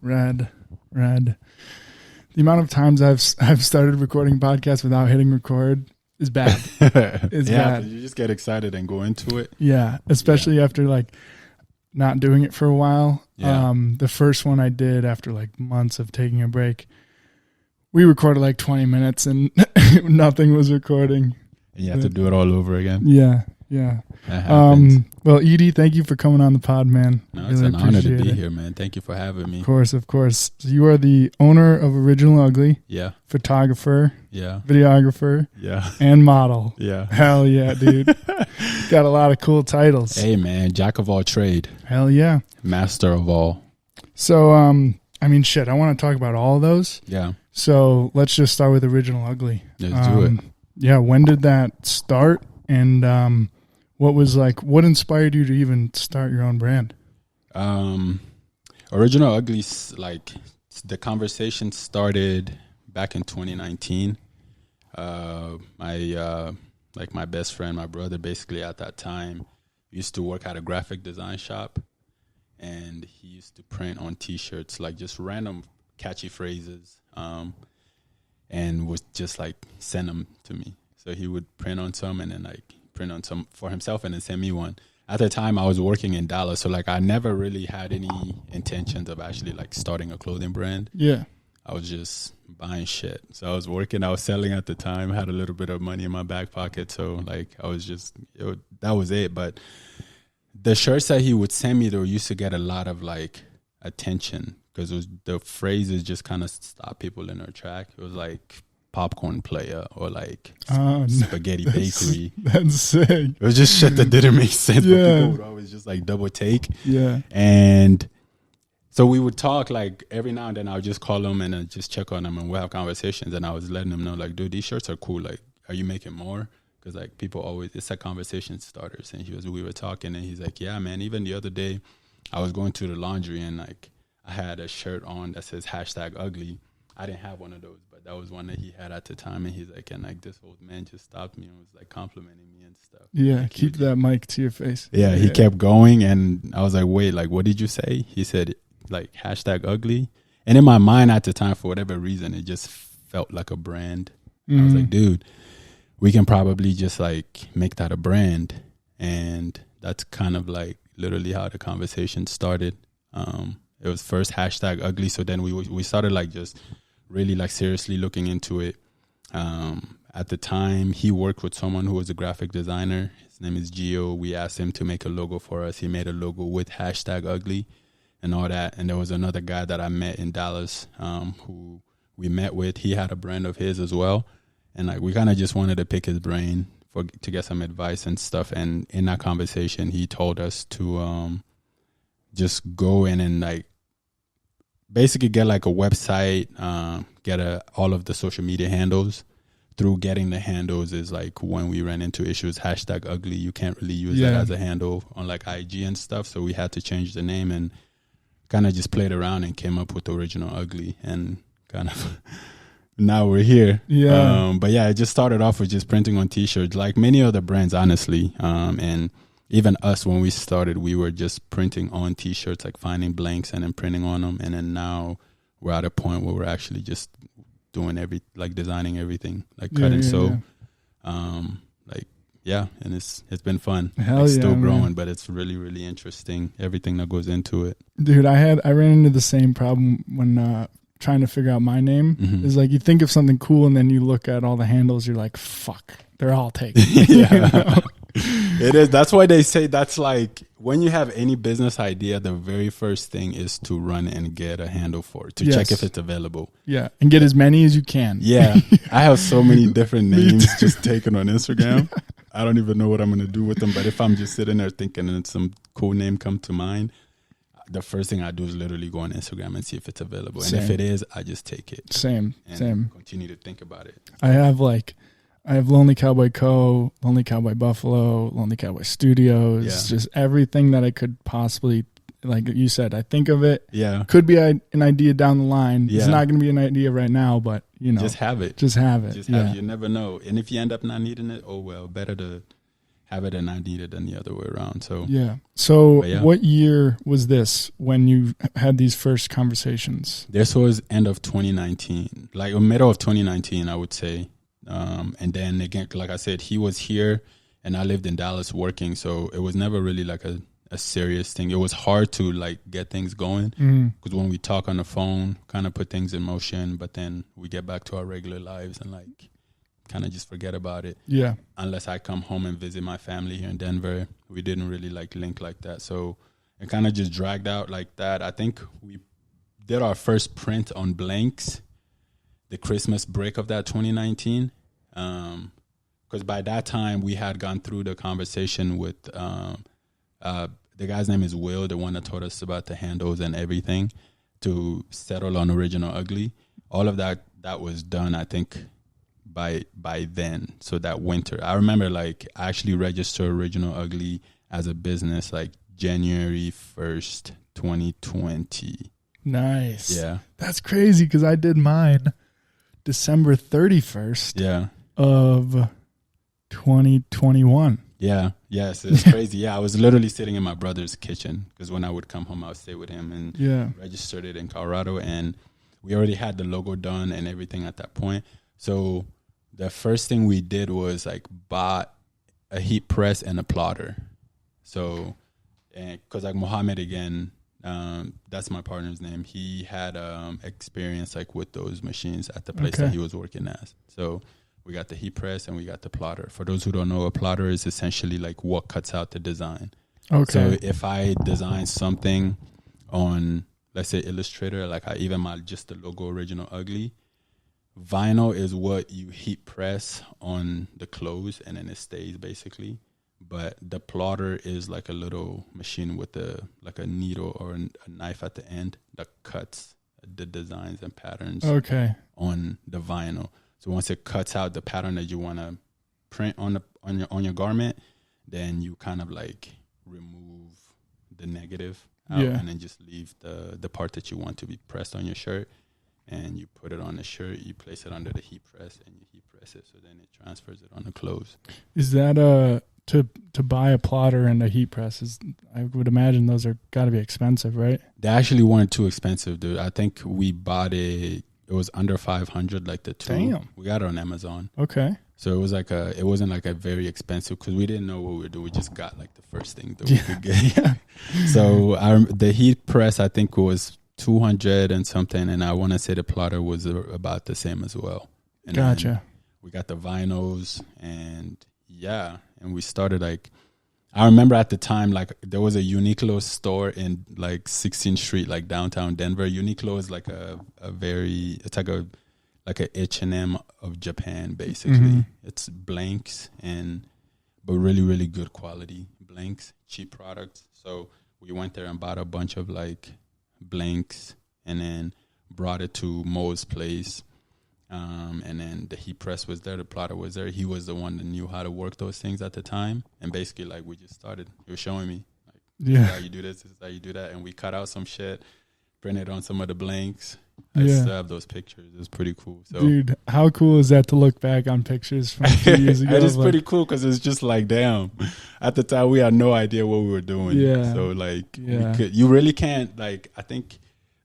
Rad. The amount of times I've started recording podcasts without hitting record is bad. It's bad. You just get excited and go into it. Yeah, especially after like not doing it for a while. Yeah. The first one I did after like months of taking a break, we recorded like 20 minutes and nothing was recording. And you have to do it all over again. Yeah. That happens. Well, Edie, thank you for coming on the pod, man. No, it's an honor to be here, man. Thank you for having me. Of course. So you are the owner of Original Ugly. Yeah. Photographer. Yeah. Videographer. Yeah. And model. Yeah. Hell yeah, dude. Got a lot of cool titles. Hey, man. Jack of all trade. Hell yeah. Master of all. So, I mean, shit, I want to talk about all of those. Yeah. So let's just start with Original Ugly. Let's do it. Yeah. When did that start? And what inspired you to even start your own brand? Original Ugly, like the conversation started back in 2019. My best friend, my brother, basically at that time used to work at a graphic design shop, and he used to print on T-shirts like just random catchy phrases, and would just like send them to me. So he would print on some and then like print on some for himself and then send me one. At the time I was working in Dallas, so like I never really had any intentions of actually like starting a clothing brand. Yeah. I was just buying shit. So I was working, I was selling at the time, had a little bit of money in my back pocket. So like I was just, that was it. But the shirts that he would send me, though, used to get a lot of like attention because the phrases just kind of stop people in their track. It was like popcorn player or like spaghetti bakery. That's sick. It was just shit that didn't make sense. Yeah. But people would always just like double take. Yeah. And so we would talk like every now and then. I would just call him and then just check on him and we'll have conversations. And I was letting him know like, dude, these shirts are cool. Like, are you making more? Because like people always, it's like conversation starters. And we were talking and he's like, yeah, man. Even the other day I was going to the laundry and like I had a shirt on that says #ugly. I didn't have one of those, but that was one that he had at the time. And he's like, and like this old man just stopped me and was like complimenting me and stuff. Yeah, like, keep that mic to your face. Yeah, he kept going. And I was like, wait, like, what did you say? He said, like, #ugly. And in my mind at the time, for whatever reason, it just felt like a brand. I was like, dude, we can probably just like make that a brand. And that's kind of like literally how the conversation started. It was first #ugly. So then we started like just really like seriously looking into it. At the time, he worked with someone who was a graphic designer. His name is Gio. We asked him to make a logo for us. He made a logo with #ugly and all that. And there was another guy that I met in Dallas who we met with. He had a brand of his as well. And like we kind of just wanted to pick his brain to get some advice and stuff. And in that conversation, he told us to just go in and like basically get like a website, get all of the social media handles. Through getting the handles is like when we ran into issues, #ugly. You can't really use that as a handle on like IG and stuff. So we had to change the name and kind of just played around and came up with Original Ugly and kind of now we're here. Yeah. But yeah, it just started off with just printing on T-shirts like many other brands, honestly. And even us, when we started, we were just printing on T-shirts, like finding blanks and then printing on them. And then now we're at a point where we're actually just doing designing everything, like cut and sew. And it's been fun. Hell it's still growing, man. but it's really, really interesting. Everything that goes into it. Dude, I ran into the same problem when trying to figure out my name. It's like you think of something cool and then you look at all the handles, you're like, fuck, they're all taken. Yeah. You know? It is. That's why they say that's like when you have any business idea, the very first thing is to run and get a handle for it, to check if it's available. Yeah. And get as many as you can. Yeah. I have so many different names just taken on Instagram. I don't even know what I'm going to do with them. But if I'm just sitting there thinking and some cool name come to mind, the first thing I do is literally go on Instagram and see if it's available. Same. And if it is, I just take it. Same. Continue to think about it. I have Lonely Cowboy Co., Lonely Cowboy Buffalo, Lonely Cowboy Studios, just everything that I could possibly, like you said, I think of it. Yeah. Could be an idea down the line. Yeah. It's not going to be an idea right now, but, just have it. Just have it. Just have it. You never know. And if you end up not needing it, oh well, better to have it and I need it than the other way around. So yeah. So yeah. What year was this when you had these first conversations? This was end of 2019, like middle of 2019, I would say. And then again, like I said, he was here and I lived in Dallas working. So it was never really like a serious thing. It was hard to like get things going because when we talk on the phone, kind of put things in motion, but then we get back to our regular lives and like kind of just forget about it. Yeah. Unless I come home and visit my family here in Denver, we didn't really like link like that. So it kind of just dragged out like that. I think we did our first print on blanks the Christmas break of that 2019. Because by that time we had gone through the conversation with the guy's name is Will, the one that taught us about the handles and everything, to settle on Original Ugly. All of that was done, I think, by then. So that winter, I remember like I actually registered Original Ugly as a business like January 1st, 2020. Nice. Yeah. That's crazy because I did mine December 31st of 2021. Yeah. Yes, it's crazy. Yeah, I was literally sitting in my brother's kitchen because when I would come home, I would stay with him and registered it in Colorado. And we already had the logo done and everything at that point. So the first thing we did was like bought a heat press and a plotter. So, because like Mohammed again, that's my partner's name. He had experience like with those machines at the place that he was working at. So we got the heat press and we got the plotter. For those who don't know, a plotter is essentially like what cuts out the design. Okay. So if I design something on, let's say Illustrator, like just the logo Original Ugly, vinyl is what you heat press on the clothes and then it stays basically. But the plotter is like a little machine with a needle or a knife at the end that cuts the designs and patterns on the vinyl. So once it cuts out the pattern that you want to print on your garment, then you kind of like remove the negative out and then just leave the part that you want to be pressed on your shirt. And you put it on the shirt, you place it under the heat press, and you heat press it, so then it transfers it on the clothes. Is that to buy a plotter and a heat press? I would imagine those are got to be expensive, right? They actually weren't too expensive, dude. I think we bought it. It was under $500, like the two. Damn. We got it on Amazon. Okay. So it was it wasn't like a very expensive because we didn't know what we were doing. We just got like the first thing that we could get. So the heat press I think was $200 and something, and I want to say the plotter was about the same as well. And gotcha. We got the vinyls, and we started like, I remember at the time like there was a Uniqlo store in like 16th Street, like downtown Denver. Uniqlo is like it's like a H&M of Japan basically. Mm-hmm. It's blanks but really really good quality blanks, cheap products. So we went there and bought a bunch of like blanks and then brought it to Mo's place, and then the heat press was there, the plotter was there. He was the one that knew how to work those things at the time, and basically like we just started. He was showing me like, this is how you do this is how you do that, and we cut out some shit, printed on some of the blanks. I still have those pictures. It was pretty cool. So, dude, how cool is that to look back on pictures from a few years ago? It is pretty cool because it's just like, damn, at the time we had no idea what we were doing. Yeah. So like, you really can't, like, I think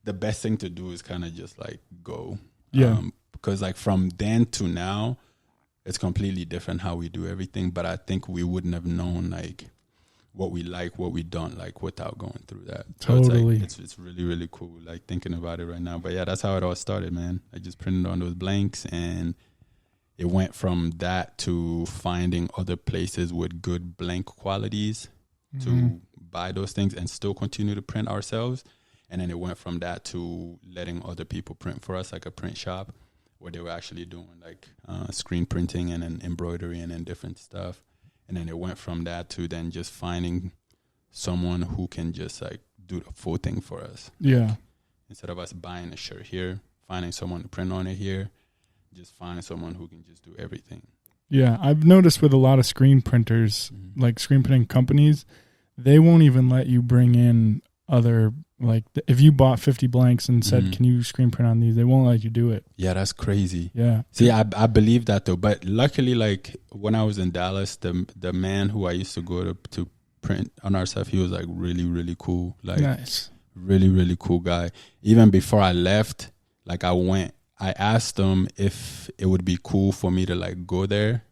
the best thing to do is kind of just like go. Yeah. Because like from then to now, it's completely different how we do everything. But I think we wouldn't have known like what we like, what we don't like without going through that. So totally. It's really, really cool, like thinking about it right now. But yeah, that's how it all started, man. I just printed on those blanks and it went from that to finding other places with good blank qualities to buy those things and still continue to print ourselves. And then it went from that to letting other people print for us, like a print shop where they were actually doing like screen printing and then embroidery and then different stuff. And then it went from that to then just finding someone who can just like do the full thing for us. Yeah. Instead of us buying a shirt here, finding someone to print on it here, just finding someone who can just do everything. Yeah. I've noticed with a lot of screen printers, like screen printing companies, they won't even let you bring in other, like if you bought 50 blanks and said, can you screen print on these? They won't let you do it. Yeah, that's crazy. Yeah. See, I believe that though. But luckily, like when I was in Dallas, the man who I used to go to print on our stuff, he was like really, really cool. Like nice. Really, really cool guy. Even before I left, like I asked him if it would be cool for me to like go there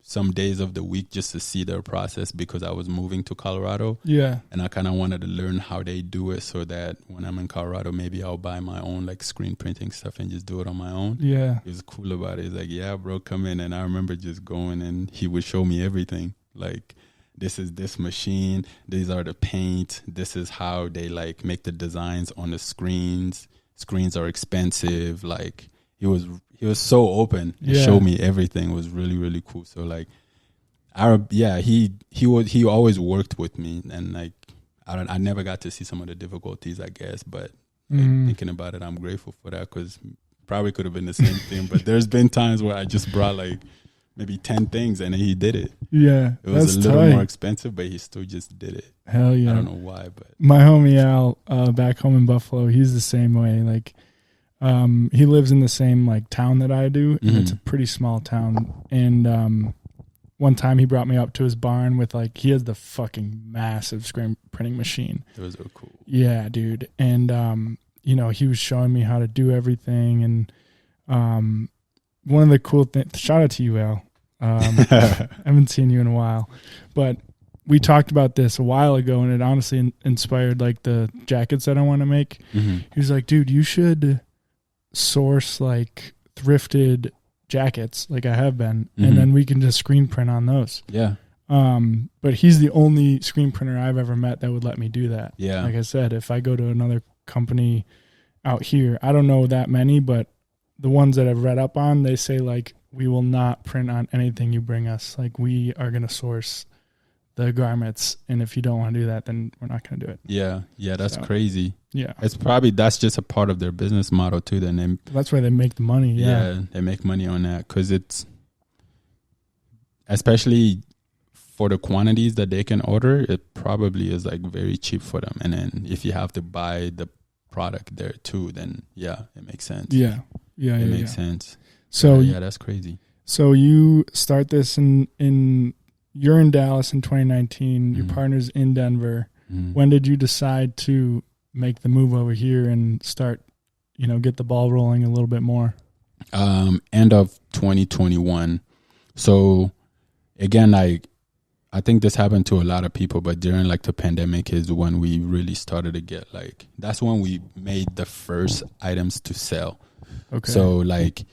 some days of the week just to see their process, because I was moving to Colorado. Yeah. And I kind of wanted to learn how they do it so that when I'm in Colorado, maybe I'll buy my own like screen printing stuff and just do it on my own. Yeah. He was cool about it. He's like, yeah, bro, come in. And I remember just going and he would show me everything. Like, this is this machine. These are the paint. This is how they like make the designs on the screens. Screens are expensive. Like, he was so open. He showed me everything. It was really, really cool. So like, he always worked with me, and like I never got to see some of the difficulties, I guess, but like, thinking about it, I'm grateful for that, because probably could have been the same thing. But there's been times where I just brought like maybe 10 things and he did it. Yeah, it was a little more expensive, but he still just did it. Hell yeah! I don't know why, but my homie Al back home in Buffalo, he's the same way. Like, he lives in the same like town that I do, and it's a pretty small town. And one time he brought me up to his barn with like, he has the fucking massive screen printing machine. Those are cool. Yeah, dude. And he was showing me how to do everything. And one of the cool things, shout out to you, Al. I haven't seen you in a while, but we talked about this a while ago, and it honestly inspired like the jackets that I want to make. He was like, dude, you should source like thrifted jackets like I have been, and then we can just screen print on those. Yeah. But he's the only screen printer I've ever met that would let me do that. Yeah. Like I said, if I go to another company out here, I don't know that many, but the ones that I've read up on, they say like, we will not print on anything you bring us. Like, we are going to source the garments, and if you don't want to do that, then we're not going to do it. Yeah. Yeah. That's crazy. Yeah. That's just a part of their business model too. Then that's why they make the money. Yeah. They make money on that, because it's, especially for the quantities that they can order, it probably is like very cheap for them. And then if you have to buy the product there too, then it makes sense. Yeah. It makes sense. So that's crazy. So you start this you're in Dallas in 2019. Your partner's in Denver. When did you decide to make the move over here and start, get the ball rolling a little bit more? End of 2021. So again, I think this happened to a lot of people, but during like the pandemic is when we really started to get like, that's when we made the first items to sell. Okay. So like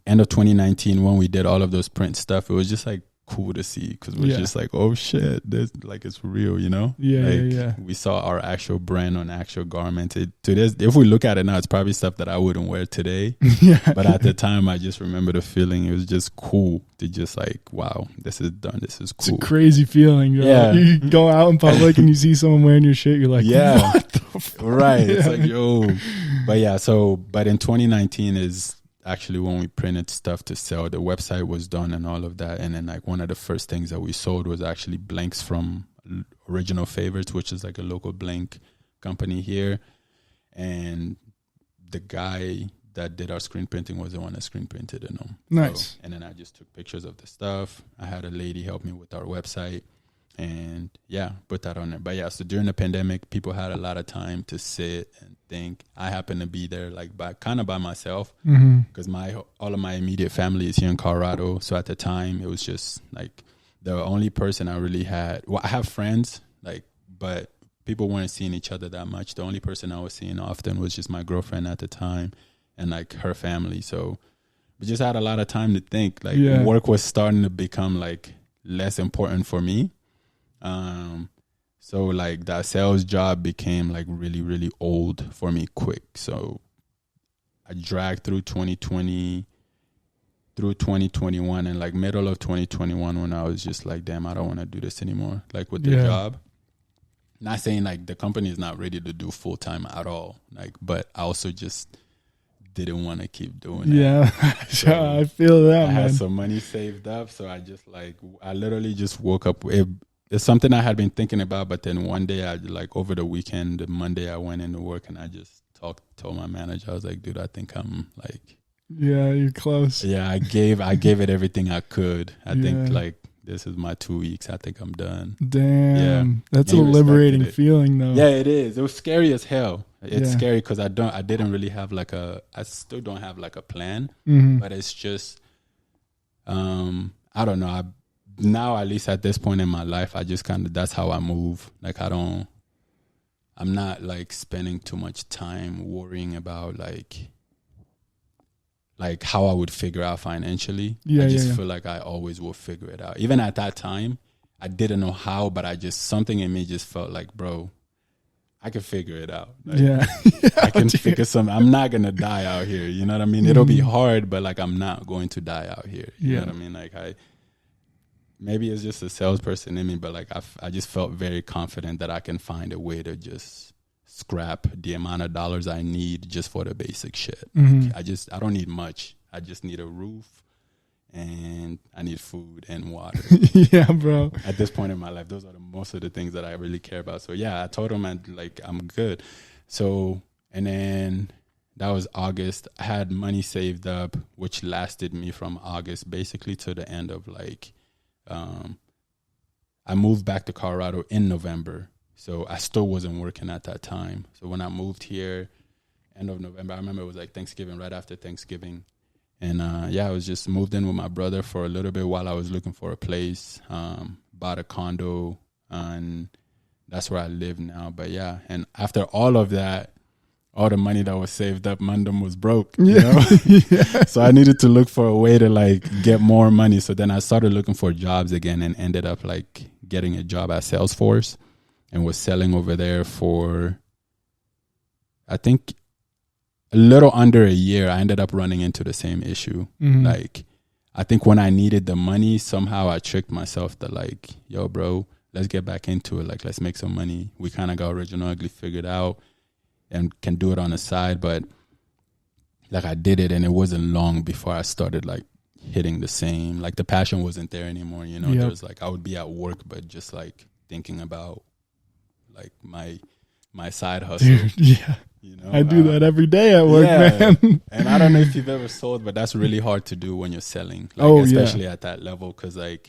end of 2019, when we did all of those print stuff, it was just like cool to see, because we're just like, oh shit, this like, it's real, we saw our actual brand on actual garments. If we look at it now, it's probably stuff that I wouldn't wear today. But at the time, I just remember the feeling. It was just cool to just like, wow, this is done, this is cool. It's a crazy feeling. You go out in public and you see someone wearing your shit, you're like, what the fuck? Right. It's like, yo. But in 2019 is actually when we printed stuff to sell. The website was done and all of that, and then like one of the first things that we sold was actually blanks from Original Favorites, which is like a local blank company here. And the guy that did our screen printing was the one that screen printed it. Nice. And then I just took pictures of the stuff. I had a lady help me with our website, and put that on there. But so during the pandemic, people had a lot of time to sit and think. I happened to be there like by myself, because all of my immediate family is here in Colorado. So at the time, it was just like the only person I really had. Well, I have friends, like, but people weren't seeing each other that much. The only person I was seeing often was just my girlfriend at the time and like her family. So we just had a lot of time to think. Like work was starting to become like less important for me. So like that sales job became like really, really old for me quick. So I dragged through 2020, through 2021, and like middle of 2021 when I was just like, damn, I don't want to do this anymore. Like with the job, not saying like the company is not ready to do full time at all. Like, but I also just didn't want to keep doing it. Yeah, so I feel that, I man. had some money saved up, so I literally just woke up. it's something I had been thinking about, but then one day I like over the weekend, Monday I went into work and I just told my manager, I was like, dude, I think I'm like, yeah, you're close. Yeah, I gave it everything I could. I think like this is my 2 weeks. I think I'm done. Damn, that's a liberating feeling, though. Yeah, it is. It was scary as hell. It's scary because I didn't really have I still don't have like a plan. But it's just, I don't know. Now at least at this point in my life, I just that's how I move. Like I'm not like spending too much time worrying about like how I would figure out financially. I just feel like I always will figure it out. Even at that time, I didn't know how, but something in me just felt like, bro, I can figure it out. Like, I can figure something. I'm not going to die out here. You know what I mean? It'll be hard, but like, I'm not going to die out here. You know what I mean? Like maybe it's just a salesperson in me, but like, I just felt very confident that I can find a way to just scrap the amount of dollars I need just for the basic shit. Like, I don't need much. I just need a roof and I need food and water. Yeah, bro. At this point in my life, those are most of the things that I really care about. So yeah, I told him I'm good. So, and then that was August. I had money saved up, which lasted me from August basically to the end of I moved back to Colorado in November. So I still wasn't working at that time. So when I moved here, end of November, I remember it was like Thanksgiving, right after Thanksgiving. And I was just moved in with my brother for a little bit while I was looking for a place, bought a condo, and that's where I live now. But yeah, and after all of that, all the money that was saved up, Mandem was broke, you know? So I needed to look for a way to like get more money. So then I started looking for jobs again and ended up like getting a job at Salesforce. And was selling over there for, I think, a little under a year. I ended up running into the same issue. Like, I think when I needed the money, somehow I tricked myself to like, yo, bro, let's get back into it. Like, let's make some money. We kind of got Original Ugly figured out and can do it on the side. But like, I did it and it wasn't long before I started like hitting the same. Like, the passion wasn't there anymore. You know, there was like, I would be at work, but just like thinking about like my side hustle. Dude, yeah. You know, I do that every day at work, man. And I don't know if you've ever sold, but that's really hard to do when you're selling. Like, especially at that level, because like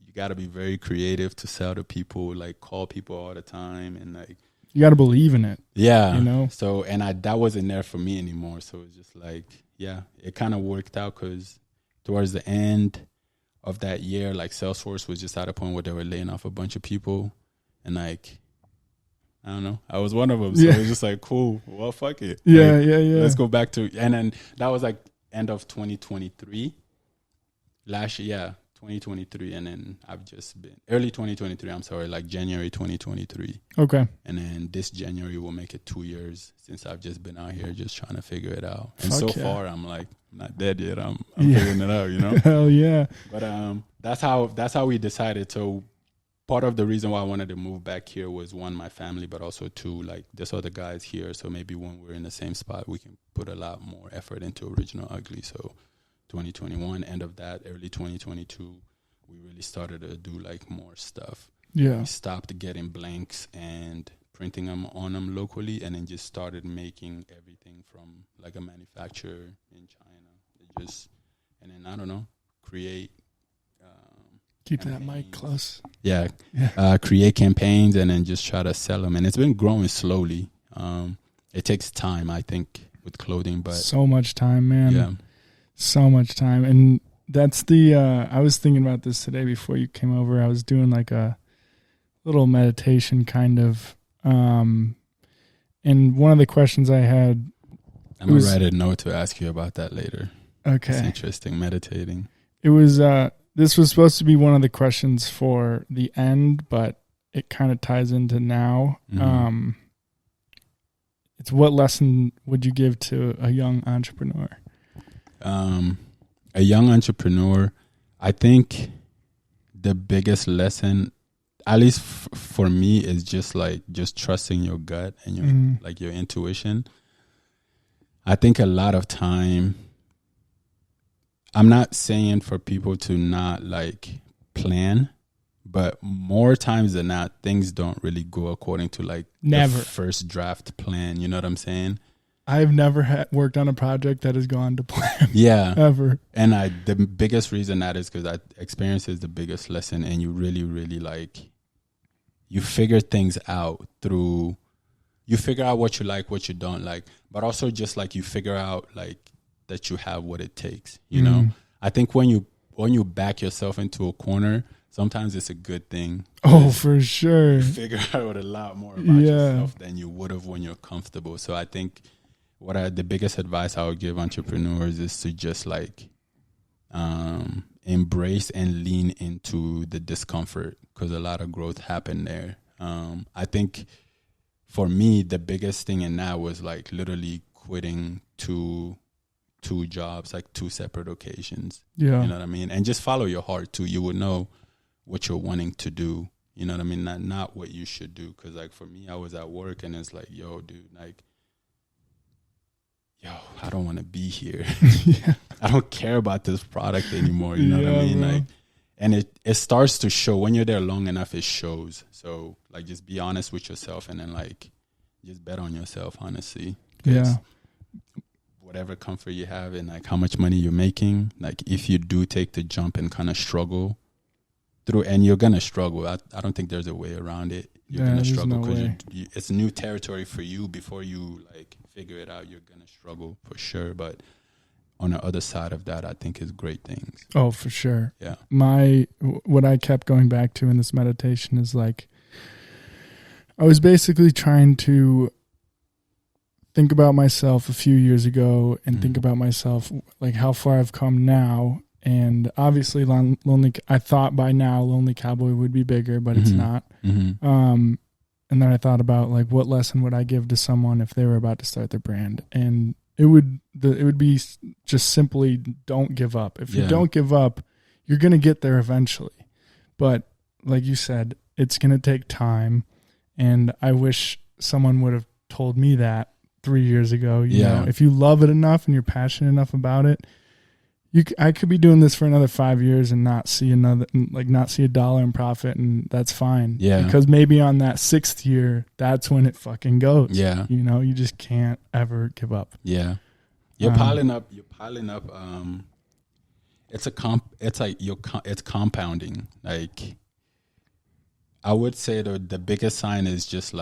you got to be very creative to sell to people, like call people all the time, and like you got to believe in it. Yeah, you know. So and that wasn't there for me anymore. So it's just like it kind of worked out because towards the end of that year, like Salesforce was just at a point where they were laying off a bunch of people, and like, I don't know, I was one of them. So it was just like, cool, well, fuck it. Yeah, like, yeah. Let's go back to, and then that was like end of 2023. Last year, 2023. And then I've just been, early 2023, I'm sorry, like January 2023. Okay. And then this January will make it 2 years since I've just been out here just trying to figure it out. And so far, I'm like, not dead yet. I'm figuring it out, you know? Hell yeah. But that's how we decided. So part of the reason why I wanted to move back here was one, my family, but also two, like there's other guys here. So maybe when we're in the same spot, we can put a lot more effort into Original Ugly. So 2021, end of that, early 2022, we really started to do like more stuff. Yeah. We stopped getting blanks and printing them on them locally, and then just started making everything from like a manufacturer in China. And then, I don't know, create. Keep campaigns. That mic close. Yeah. Create campaigns and then just try to sell them. And it's been growing slowly. It takes time, I think, with clothing, but so much time, man. Yeah. So much time. And that's I was thinking about this today before you came over. I was doing like a little meditation kind of, and one of the questions I had, I'm going to write a note to ask you about that later. Okay. It's interesting, meditating. It was, this was supposed to be one of the questions for the end, but it kind of ties into now. Mm-hmm. It's what lesson would you give to a young entrepreneur? A young entrepreneur, I think the biggest lesson, at least for me, is just trusting your gut and your like your intuition. I think a lot of time, I'm not saying for people to not like plan, But more times than not, things don't really go according to like Never. the first draft plan. You know what I'm saying? I've never worked on a project that has gone to plan. Yeah. Ever. And the biggest reason that is because experience is the biggest lesson, and you really, really like, you figure things out through, you figure out what you like, what you don't like, but also just like you figure out like that you have what it takes, you know? I think when you back yourself into a corner, sometimes it's a good thing. Oh, for sure. You figure out a lot more about yourself than you would have when you're comfortable. So I think the biggest advice I would give entrepreneurs is to just like embrace and lean into the discomfort, because a lot of growth happened there. I think for me, the biggest thing in that was like literally quitting two jobs, like 2 separate occasions. Yeah. You know what I mean? And just follow your heart too. You would know what you're wanting to do. You know what I mean? Not what you should do. Because like for me, I was at work and it's like, yo, dude, like, I don't want to be here. I don't care about this product anymore. You know what I mean? Bro. Like, and it starts to show when you're there long enough. It shows. So like, just be honest with yourself, and then like, just bet on yourself. Honestly, yeah. Whatever comfort you have and like how much money you're making, like if you do take the jump and kind of struggle through, and you're gonna struggle. I don't think there's a way around it. You're gonna struggle because it's new territory for you. Before you like figure it out, you're gonna struggle for sure. But on the other side of that, I think is great things. Oh, for sure. Yeah. What I kept going back to in this meditation is like, I was basically trying to think about myself a few years ago and think about myself, like how far I've come now. And obviously I thought by now Lonely Cowboy would be bigger, but it's not. And then I thought about like, what lesson would I give to someone if they were about to start their brand? And it would be just simply don't give up. If you don't give up, you're going to get there eventually. But like you said, it's going to take time. And I wish someone would have told me that 3 years ago. You know, if you love it enough and you're passionate enough about it, I could be doing this for another 5 years and not see a dollar in profit, and that's fine. Yeah. Because maybe on that 6th year, that's when it fucking goes. Yeah. You know, you just can't ever give up. Yeah. You're piling up. It's compounding. Like, I would say the biggest sign is just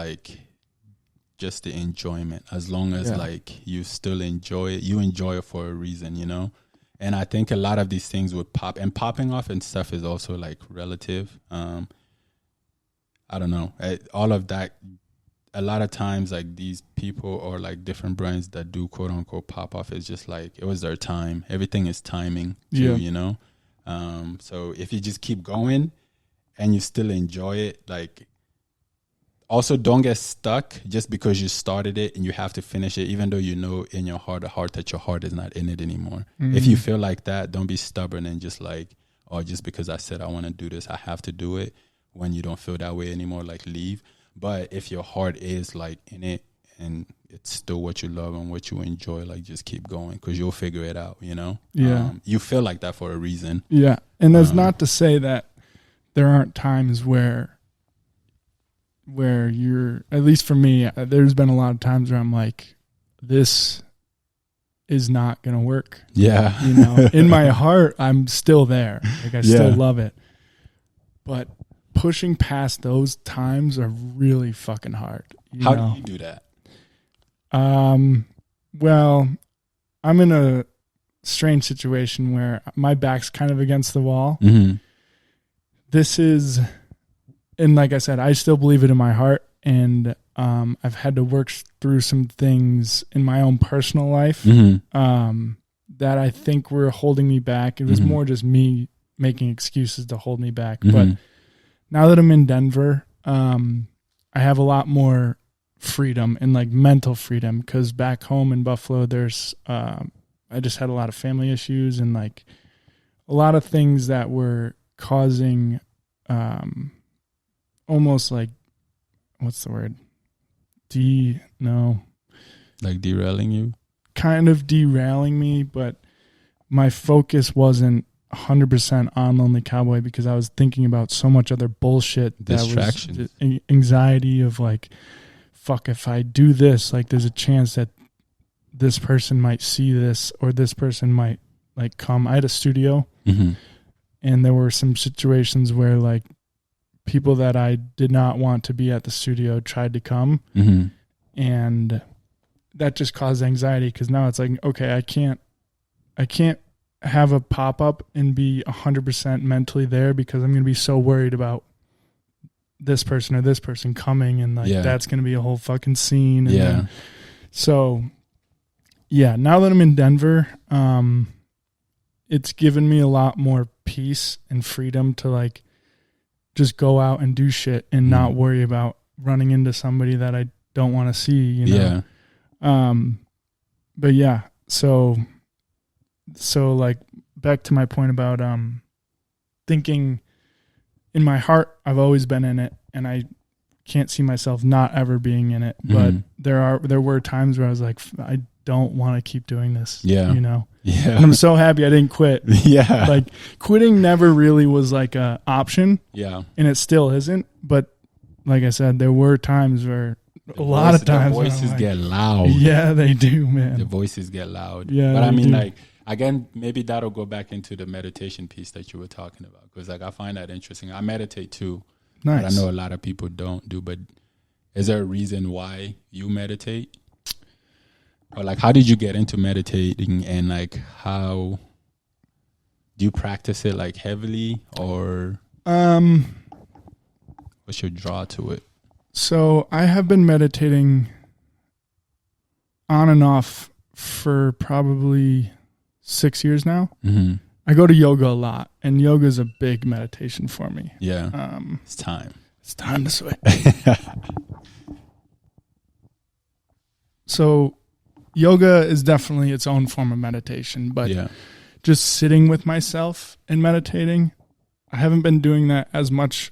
the enjoyment. As long as like you still enjoy it, you enjoy it for a reason, you know? And I think a lot of these things would pop, and popping off and stuff is also like relative. I don't know. All of that, a lot of times like these people or like different brands that do quote unquote pop off is just like, it was their time. Everything is timing too, you know? So if you just keep going and you still enjoy it, like, also don't get stuck just because you started it and you have to finish it, even though you know in your heart of heart that your heart is not in it anymore. If you feel like that, don't be stubborn and just like, oh, just because I said I want to do this, I have to do it. When you don't feel that way anymore, like, leave. But if your heart is like in it and it's still what you love and what you enjoy, like, just keep going, because you'll figure it out, you know? Yeah. You feel like that for a reason. Yeah. And that's not to say that there aren't times where you're, at least for me, there's been a lot of times where I'm like, this is not going to work. Yeah. You know, in my heart, I'm still there. Like, I still love it. But pushing past those times are really fucking hard. How do you do that? Well, I'm in a strange situation where my back's kind of against the wall. This is, and like I said, I still believe it in my heart, and I've had to work through some things in my own personal life that I think were holding me back. It was more just me making excuses to hold me back. But now that I'm in Denver, I have a lot more freedom and like mental freedom, because back home in Buffalo, there's I just had a lot of family issues and like a lot of things that were causing almost like, what's the word? Like derailing you? Kind of derailing me, but my focus wasn't 100% on Lonely Cowboy because I was thinking about so much other bullshit. Distraction. That was anxiety of like, fuck, if I do this, like there's a chance that this person might see this or this person might like come. I had a studio and there were some situations where like people that I did not want to be at the studio tried to come and that just caused anxiety because now it's like, okay, I can't have a pop-up and be 100% mentally there because I'm going to be so worried about this person or this person coming and like that's going to be a whole fucking scene. And then, so yeah, now that I'm in Denver, it's given me a lot more peace and freedom to like just go out and do shit and not worry about running into somebody that I don't want to see, you know? But yeah, so like back to my point about thinking in my heart I've always been in it and I can't see myself not ever being in it, but there were times where I was like, I don't want to keep doing this, you know? And I'm so happy I didn't quit. Like quitting never really was like a option, and it still isn't, but like I said, there were times where a lot of times the voices get loud. Yeah, they do, man. The voices get loud. Yeah, but I mean, do. like, again, maybe that'll go back into the meditation piece that you were talking about because, like, I find that interesting. I meditate too. Nice. But I know a lot of people don't do. But is there a reason why you meditate? Or like, how did you get into meditating, and like, how do you practice it like heavily, or what's your draw to it? So I have been meditating on and off for probably 6 years now. I go to yoga a lot, and yoga is a big meditation for me. It's time. It's time to switch. So yoga is definitely its own form of meditation, but just sitting with myself and meditating, I haven't been doing that as much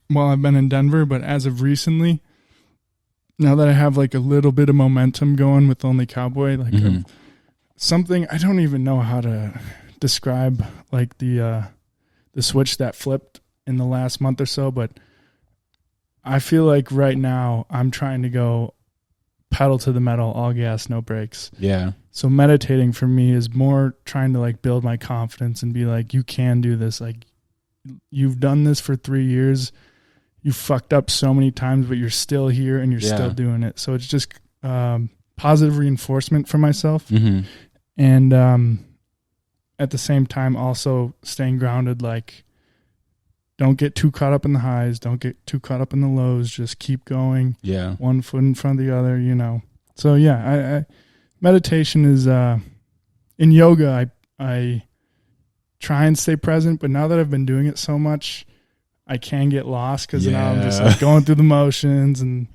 while I've been in Denver, but as of recently, now that I have like a little bit of momentum going with Lonely Cowboy, like something, I don't even know how to describe like the switch that flipped in the last month or so, but I feel like right now I'm trying to go pedal to the metal, all gas, no brakes. So meditating for me is more trying to like build my confidence and be like, you can do this. Like you've done this for 3 years. You fucked up so many times, but you're still here and you're still doing it. So it's just positive reinforcement for myself. And at the same time, also staying grounded, like don't get too caught up in the highs. Don't get too caught up in the lows. Just keep going. One foot in front of the other, you know. So yeah, I meditation is in yoga. I try and stay present, but now that I've been doing it so much, I can get lost because now I'm just like going through the motions and,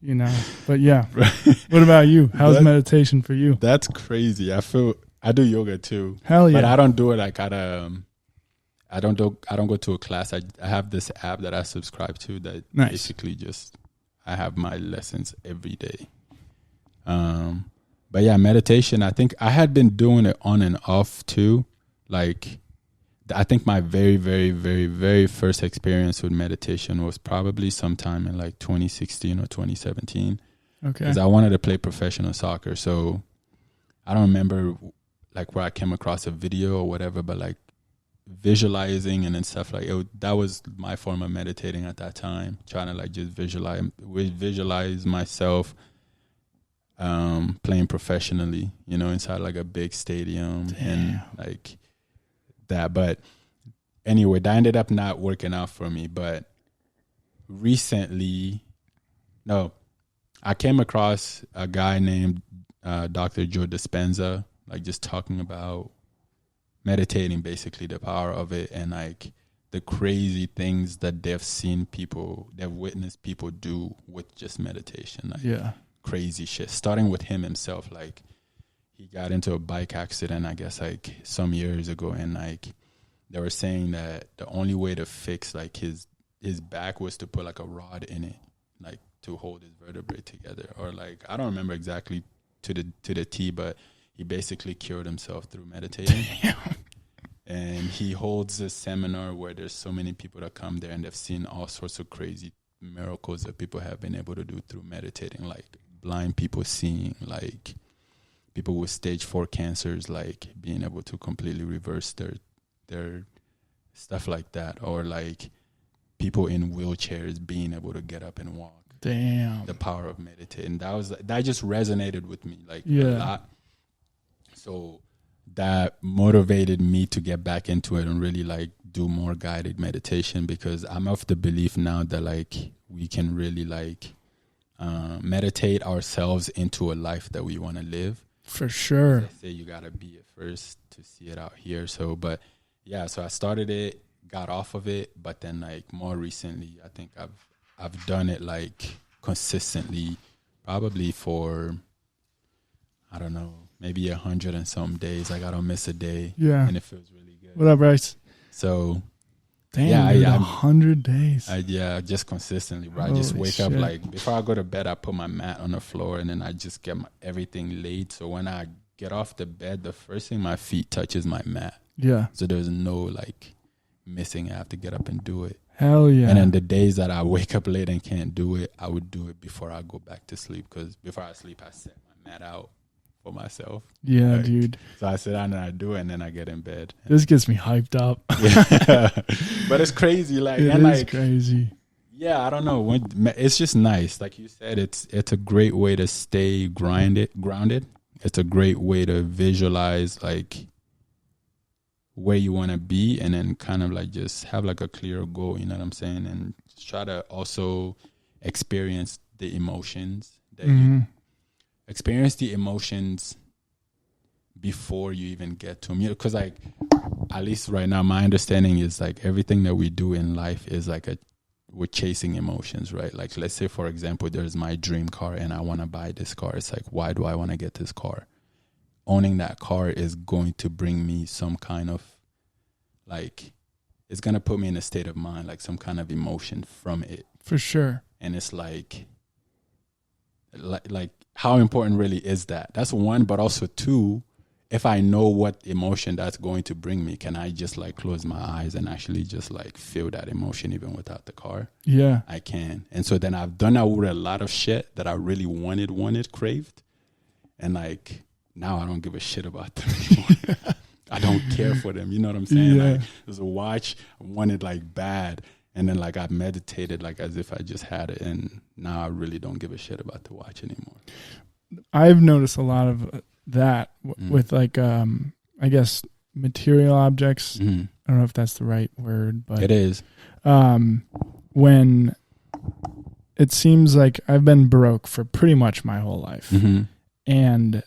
you know, but yeah. What about you? How's meditation for you? That's crazy. I do yoga too. Hell yeah. But I don't do it like I don't go to a class. I have this app that I subscribe to that basically just, I have my lessons every day. But yeah, meditation, I think I had been doing it on and off too. Like, I think my very, very, very, very first experience with meditation was probably sometime in like 2016 or 2017. Okay. Because I wanted to play professional soccer. So I don't remember like where I came across a video or whatever, but like visualizing and then stuff like that was my form of meditating at that time. Trying to like just visualize myself playing professionally, you know, inside like a big stadium. Damn. And like that. But anyway, that ended up not working out for me. But recently, I came across a guy named Dr. Joe Dispenza, like just talking about meditating, basically the power of it, and like the crazy things that they've witnessed people do with just meditation. Like crazy shit. Starting with him himself, like he got into a bike accident, I guess like some years ago, and like they were saying that the only way to fix like his back was to put like a rod in it, like to hold his vertebrae together, or like I don't remember exactly to the T, but he basically cured himself through meditating. And he holds a seminar where there's so many people that come there, and they've seen all sorts of crazy miracles that people have been able to do through meditating, like blind people seeing, like people with stage 4 cancers, like being able to completely reverse their stuff like that, or like people in wheelchairs being able to get up and walk. Damn. The power of meditating. That just resonated with me like a lot. So that motivated me to get back into it and really like do more guided meditation, because I'm of the belief now that like we can really like meditate ourselves into a life that we want to live. For sure. They say you gotta be it first to see it out here. So, but yeah, so I started it, got off of it, but then like more recently, I think I've done it like consistently, probably for, I don't know, maybe 100 and some days. Like I don't miss a day. Yeah. And it feels really good. What up, Bryce? So damn, dude, 100 days. Just consistently, bro. I just wake up, like before I go to bed, I put my mat on the floor, and then I just get everything laid. So when I get off the bed, the first thing my feet touch is my mat. Yeah. So there's no like missing. I have to get up and do it. Hell yeah. And then the days that I wake up late and can't do it, I would do it before I go back to sleep, because before I sleep, I set my mat out for myself. Yeah, like, dude. So I sit down and I do it, and then I get in bed. This gets me hyped up. Yeah. But it's crazy. Like, it and is like, crazy. Yeah, I don't know. It's just nice. Like you said, it's a great way to stay grounded. It's a great way to visualize like where you want to be, and then kind of like just have like a clear goal, you know what I'm saying? And just try to also experience the emotions that you experience the emotions before you even get to them. You know, because like at least right now, my understanding is like everything that we do in life is like we're chasing emotions, right? Like let's say, for example, there's my dream car and I want to buy this car. It's like, why do I want to get this car? Owning that car is going to bring me some kind of like, it's going to put me in a state of mind, like some kind of emotion from it. For sure. And it's like how important really is that? That's one, but also two, if I know what emotion that's going to bring me, can I just like close my eyes and actually just like feel that emotion even without the car? Yeah. I can. And so then I've done that with a lot of shit that I really wanted, craved. And like, now I don't give a shit about them anymore. I don't care for them. You know what I'm saying? Yeah. Like, there's a watch I wanted like bad. And then like I meditated like as if I just had it. And now I really don't give a shit about the watch anymore. I've noticed a lot of that with like, I guess, material objects. I don't know if that's the right word, but it is. When it seems like I've been broke for pretty much my whole life. And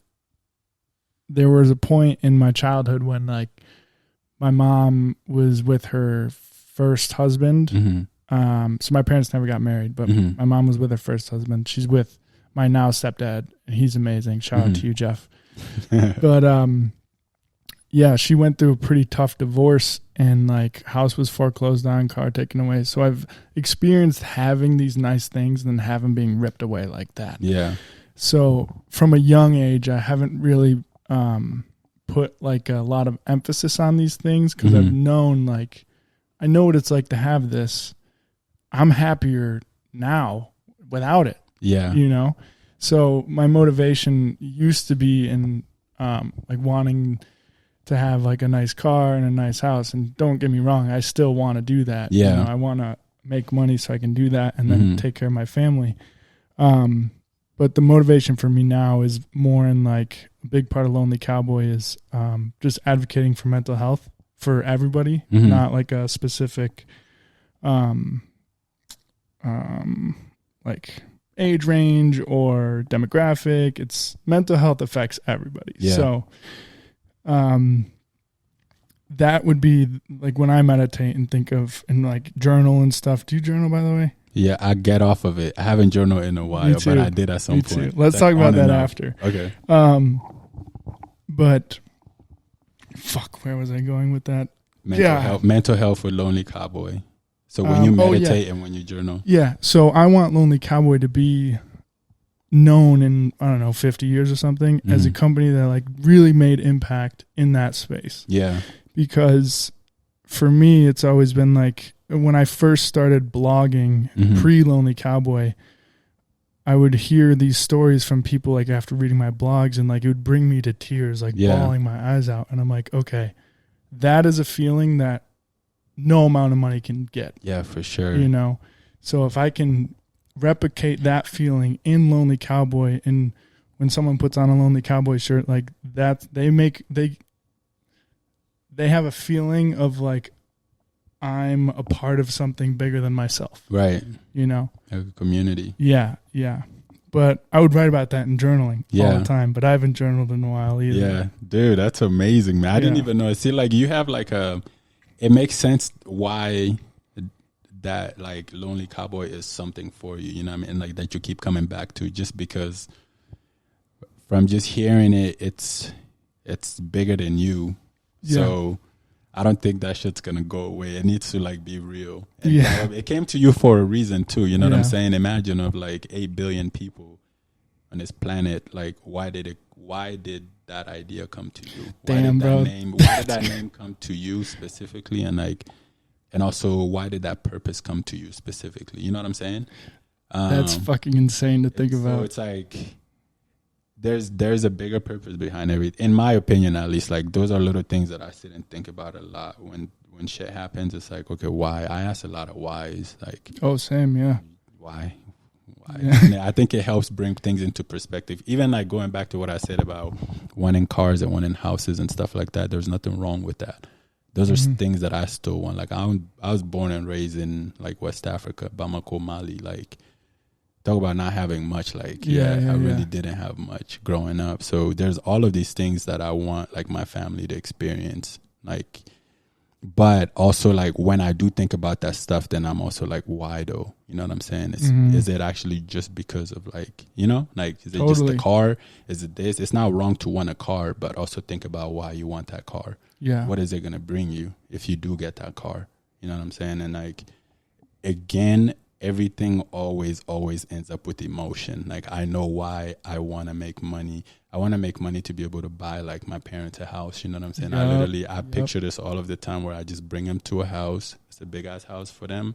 there was a point in my childhood when like my mom was with her first husband. So my parents never got married, but my mom was with her first husband. She's with my now stepdad, and he's amazing. Shout out to you, Jeff. But yeah, she went through a pretty tough divorce, and like house was foreclosed on, car taken away. So I've experienced having these nice things and then have them being ripped away like that. Yeah. So from a young age, I haven't really put like a lot of emphasis on these things, because I've known like, I know what it's like to have this. I'm happier now without it. Yeah. You know? So my motivation used to be in like wanting to have like a nice car and a nice house. And don't get me wrong, I still want to do that. Yeah. You know, I want to make money so I can do that and then take care of my family. But the motivation for me now is more in like a big part of Lonely Cowboy is just advocating for mental health for everybody, not like a specific like age range or demographic. It's mental health affects everybody. Yeah. So that would be like when I meditate and think of and like journal and stuff. Do you journal, by the way? Yeah, I get off of it. I haven't journaled in a while, but I did at some point. Too. Let's talk about that after. Okay. But fuck, where was I going with that? Mental health with Lonely Cowboy. So when you meditate and when you journal. Yeah. So I want Lonely Cowboy to be known in, I don't know, 50 years or something as a company that like really made impact in that space. Yeah. Because for me, it's always been like when I first started blogging pre-Lonely Cowboy, I would hear these stories from people like after reading my blogs, and like it would bring me to tears, like bawling my eyes out. And I'm like, okay, that is a feeling that no amount of money can get. Yeah, for sure. You know? So if I can replicate that feeling in Lonely Cowboy, and when someone puts on a Lonely Cowboy shirt, like that, they have a feeling of like, I'm a part of something bigger than myself. Right. You know? A community. Yeah, yeah. But I would write about that in journaling all the time, but I haven't journaled in a while either. Yeah. Dude, that's amazing, man. I didn't even know. See, like you have like it makes sense why that like Lonely Cowboy is something for you, you know what I mean? And like that you keep coming back to, just because from just hearing it, it's bigger than you. Yeah. So I don't think that shit's gonna go away. It needs to like be real. And it came to you for a reason too. You know what I'm saying? Imagine of like 8 billion people on this planet. Like, why did that idea come to you? Why did that name come to you specifically? And like, and also, why did that purpose come to you specifically? You know what I'm saying? That's fucking insane to think about. So it's like, there's a bigger purpose behind everything, in my opinion, at least. Like, those are little things that I sit and think about a lot when shit happens. It's like, okay, why? I ask a lot of whys. Like, same, yeah. Why? Yeah. I think it helps bring things into perspective. Even like going back to what I said about wanting cars and wanting houses and stuff like that. There's nothing wrong with that. Those are things that I still want. Like, I was born and raised in like West Africa, Bamako, Mali. Like, talk about not having much. Like, I really didn't have much growing up. So there's all of these things that I want like my family to experience. Like, but also like when I do think about that stuff, then I'm also like, why though? You know what I'm saying? Is it actually just because of like, you know, like, is it just the car? Is it this? It's not wrong to want a car, but also think about why you want that car. Yeah. What is it going to bring you if you do get that car? You know what I'm saying? And like, again, everything always ends up with emotion. Like, I know why I want to make money. I want to make money to be able to buy like my parents a house. You know what I'm saying? I picture this all of the time where I just bring them to a house. It's a big ass house for them,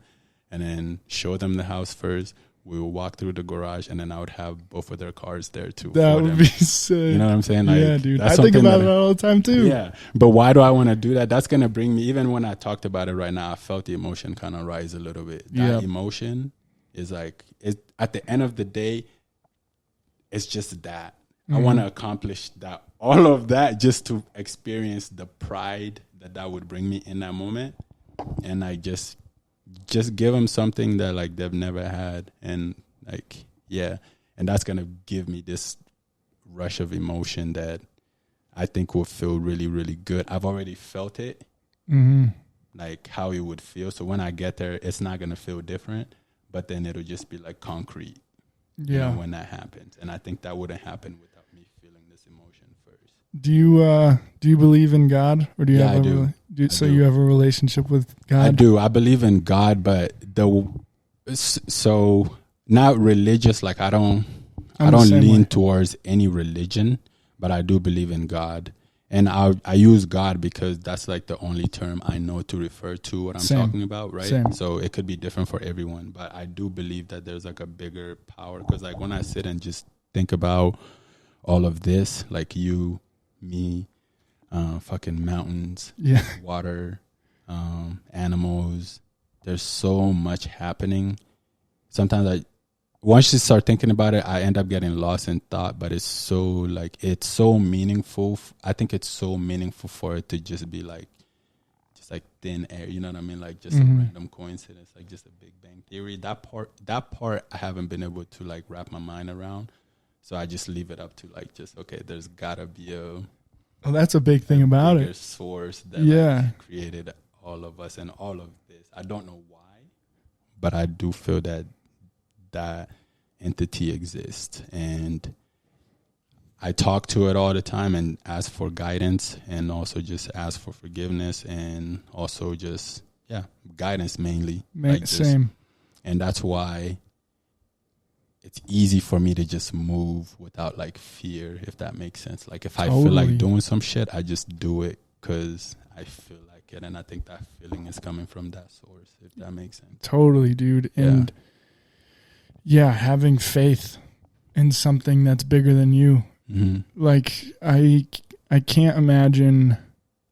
and then show them the house first. We will walk through the garage, and then I would have both of their cars there too. That would be sick. You know what I'm saying? Like, yeah, dude. I think about it all the time too. Yeah. But why do I want to do that? That's going to bring me, even when I talked about it right now, I felt the emotion kind of rise a little bit. That emotion is like, at the end of the day, it's just that. I want to accomplish that, all of that, just to experience the pride that would bring me in that moment. And I just give them something that like they've never had. And like, yeah. And that's going to give me this rush of emotion that I think will feel really, really good. I've already felt it, like how it would feel. So when I get there, it's not going to feel different, but then it'll just be like concrete. You know, when that happens. And I think that wouldn't happen without me feeling this emotion first. Do you believe in God, or do you have you have a relationship with God? I do. I believe in God, but so not religious. Like, I don't lean towards any religion, but I do believe in God. And I use God because that's like the only term I know to refer to what I'm talking about, right? Same. So it could be different for everyone, but I do believe that there's like a bigger power. Because like when I sit and just think about all of this, like you, me, fucking mountains, water, animals, there's so much happening. Sometimes once you start thinking about it, I end up getting lost in thought, but it's so meaningful. I think it's so meaningful for it to just be like, just like thin air. You know what I mean? Like just a random coincidence, like just a Big Bang Theory. That part I haven't been able to like wrap my mind around. So I just leave it up to like, just, okay, there's gotta be that's a big thing about it. Source that like, created all of us and all of this. I don't know why, but I do feel that entity exists, and I talk to it all the time and ask for guidance, and also just ask for forgiveness, and also just guidance mainly. Same. And that's why it's easy for me to just move without like fear, if that makes sense. Like if I Totally. feel like doing some shit, I just do it because I feel like it, and I think that feeling is coming from that source, if that makes sense. Totally, dude. And having faith in something that's bigger than you. Mm-hmm. Like I can't imagine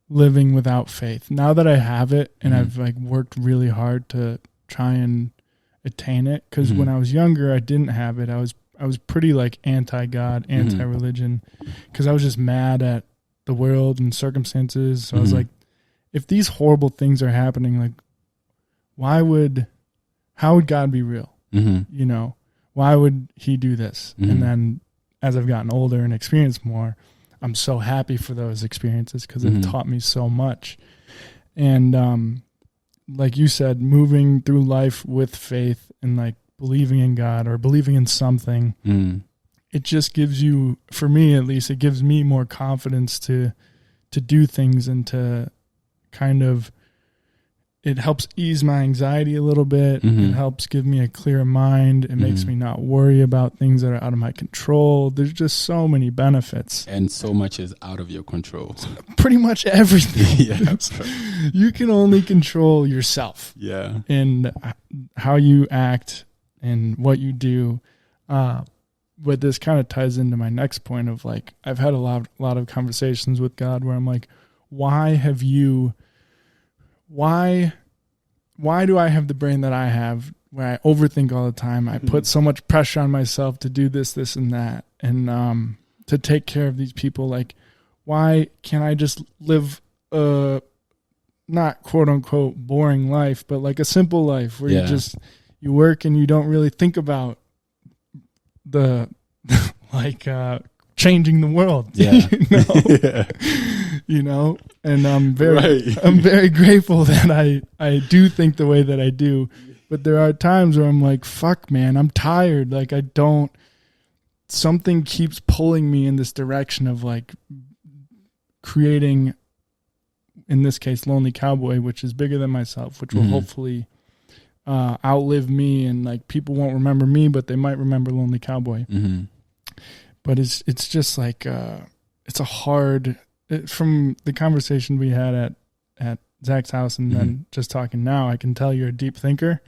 living without faith. Now that I have it and I've like worked really hard to try and attain it, because when I was younger I didn't have it. I was pretty like anti-God, anti-religion, because I was just mad at the world and circumstances. So I was like, if these horrible things are happening, like how would God be real? You know, why would he do this? And then as I've gotten older and experienced more, I'm so happy for those experiences because they've taught me so much. And like you said, moving through life with faith and like believing in God or believing in something, it just gives you, for me at least, it gives me more confidence to do things and to kind of, it helps ease my anxiety a little bit. It helps give me a clear mind. It makes me not worry about things that are out of my control. There's just so many benefits. And so much is out of your control. Pretty much everything. Yeah, that's right. You can only control yourself. Yeah. And how you act and what you do. But this kind of ties into my next point of like, I've had a lot of conversations with God where I'm like, why do I have the brain that I have where I overthink all the time? I put so much pressure on myself to do this, and that, and to take care of these people. Like, why can't I just live a not quote unquote boring life, but like a simple life where you work and you don't really think about the like changing the world. Yeah. You know? And I'm very grateful that I do think the way that I do. But there are times where I'm like, fuck, man, I'm tired. Like something keeps pulling me in this direction of like creating, in this case, Lonely Cowboy, which is bigger than myself, which will hopefully outlive me, and like people won't remember me, but they might remember Lonely Cowboy. But it's just like, it's a hard, from the conversation we had at Zach's house and then just talking now, I can tell you're a deep thinker.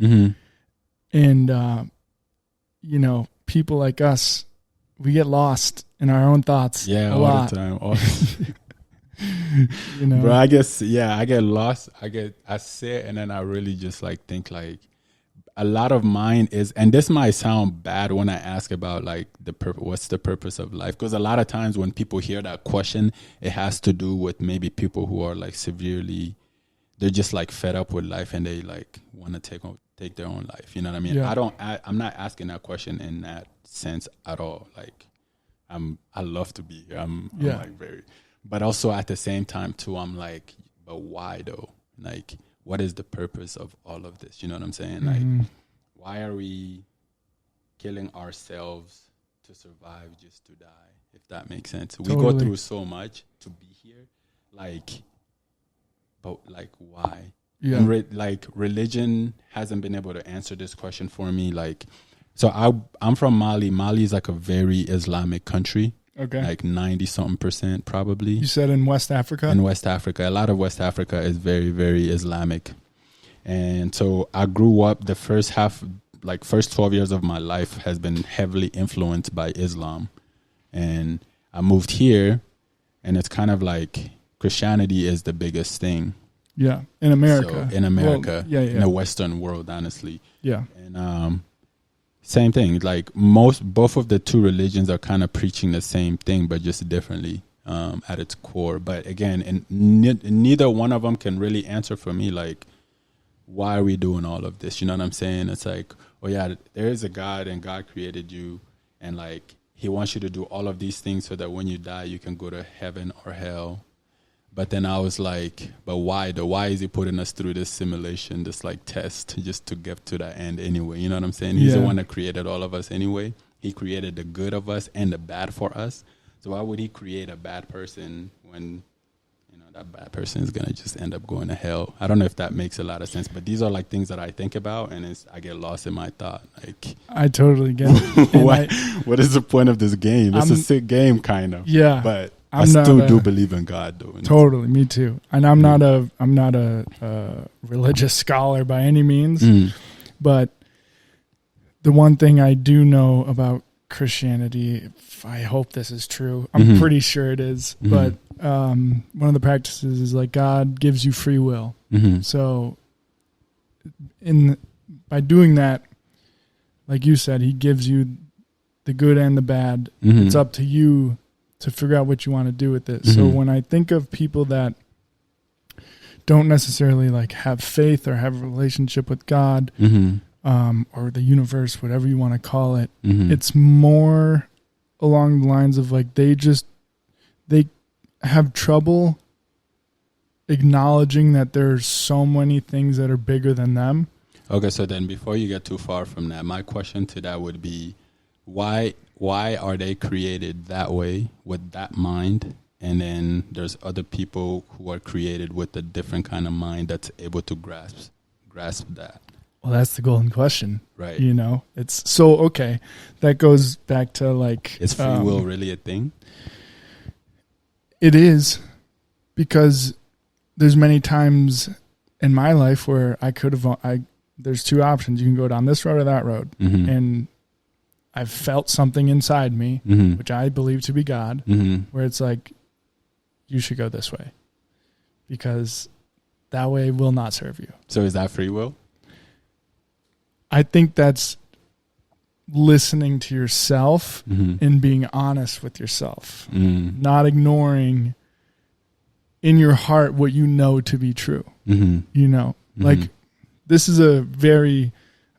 And, you know, people like us, we get lost in our own thoughts a lot. The time. You know? Bro, I guess, I get lost. I sit and then I really just like think like, a lot of mine is, and this might sound bad when I ask about like what's the purpose of life, because a lot of times when people hear that question, it has to do with maybe people who are like severely, they're just like fed up with life and they like want to take their own life. You know what I mean? I'm not asking that question in that sense at all. Like I love to be here. I'm like very, but also at the same time too, I'm like, but why though? Like, what is the purpose of all of this? You know what I'm saying? Like, why are we killing ourselves to survive just to die, if that makes sense? Totally. We go through so much to be here. Like, but like, why? Yeah. And like, religion hasn't been able to answer this question for me. Like, so I'm from Mali. Mali is like a very Islamic country. Okay. Like 90-something% probably. You said in West Africa? In West Africa. A lot of West Africa is very, very Islamic. And so I grew up, the first 12 years of my life has been heavily influenced by Islam. And I moved here, and it's kind of like Christianity is the biggest thing. Yeah, in America. So in America, in the Western world, honestly. Yeah. And same thing, like both of the two religions are kind of preaching the same thing, but just differently at its core. But again, and neither one of them can really answer for me, like, why are we doing all of this? You know what I'm saying? It's like, oh yeah, there is a God, and God created you, and like he wants you to do all of these things so that when you die, you can go to heaven or hell. But then I was like, but why though? Why is he putting us through this simulation, this like test, just to get to the end anyway? You know what I'm saying? He's the one that created all of us anyway. He created the good of us and the bad for us. So why would he create a bad person when, you know, that bad person is going to just end up going to hell. I don't know if that makes a lot of sense, but these are like things that I think about, and I get lost in my thought. Like, I totally get it. What is the point of this game? It's a sick game, kind of. Yeah. But I still do believe in God, though. Totally, me too. And I'm not a religious scholar by any means, but the one thing I do know about Christianity, I hope this is true. I'm pretty sure it is, but one of the practices is like God gives you free will. So by doing that, like you said, he gives you the good and the bad. It's up to you to figure out what you want to do with it. So when I think of people that don't necessarily like have faith or have a relationship with God, or the universe, whatever you want to call it, it's more along the lines of like they have trouble acknowledging that there's so many things that are bigger than them. Okay, so then before you get too far from that, my question to that would be, why are they created that way with that mind, and then there's other people who are created with a different kind of mind that's able to grasp that? Well, that's the golden question, right? You know, it's so okay. That goes back to like, is free will really a thing? It is, because there's many times in my life where I could have. There's two options: you can go down this road or that road, and I've felt something inside me, which I believe to be God, where it's like, you should go this way, because that way will not serve you. So is that free will? I think that's listening to yourself and being honest with yourself, not ignoring in your heart what you know to be true. You know, like this is a very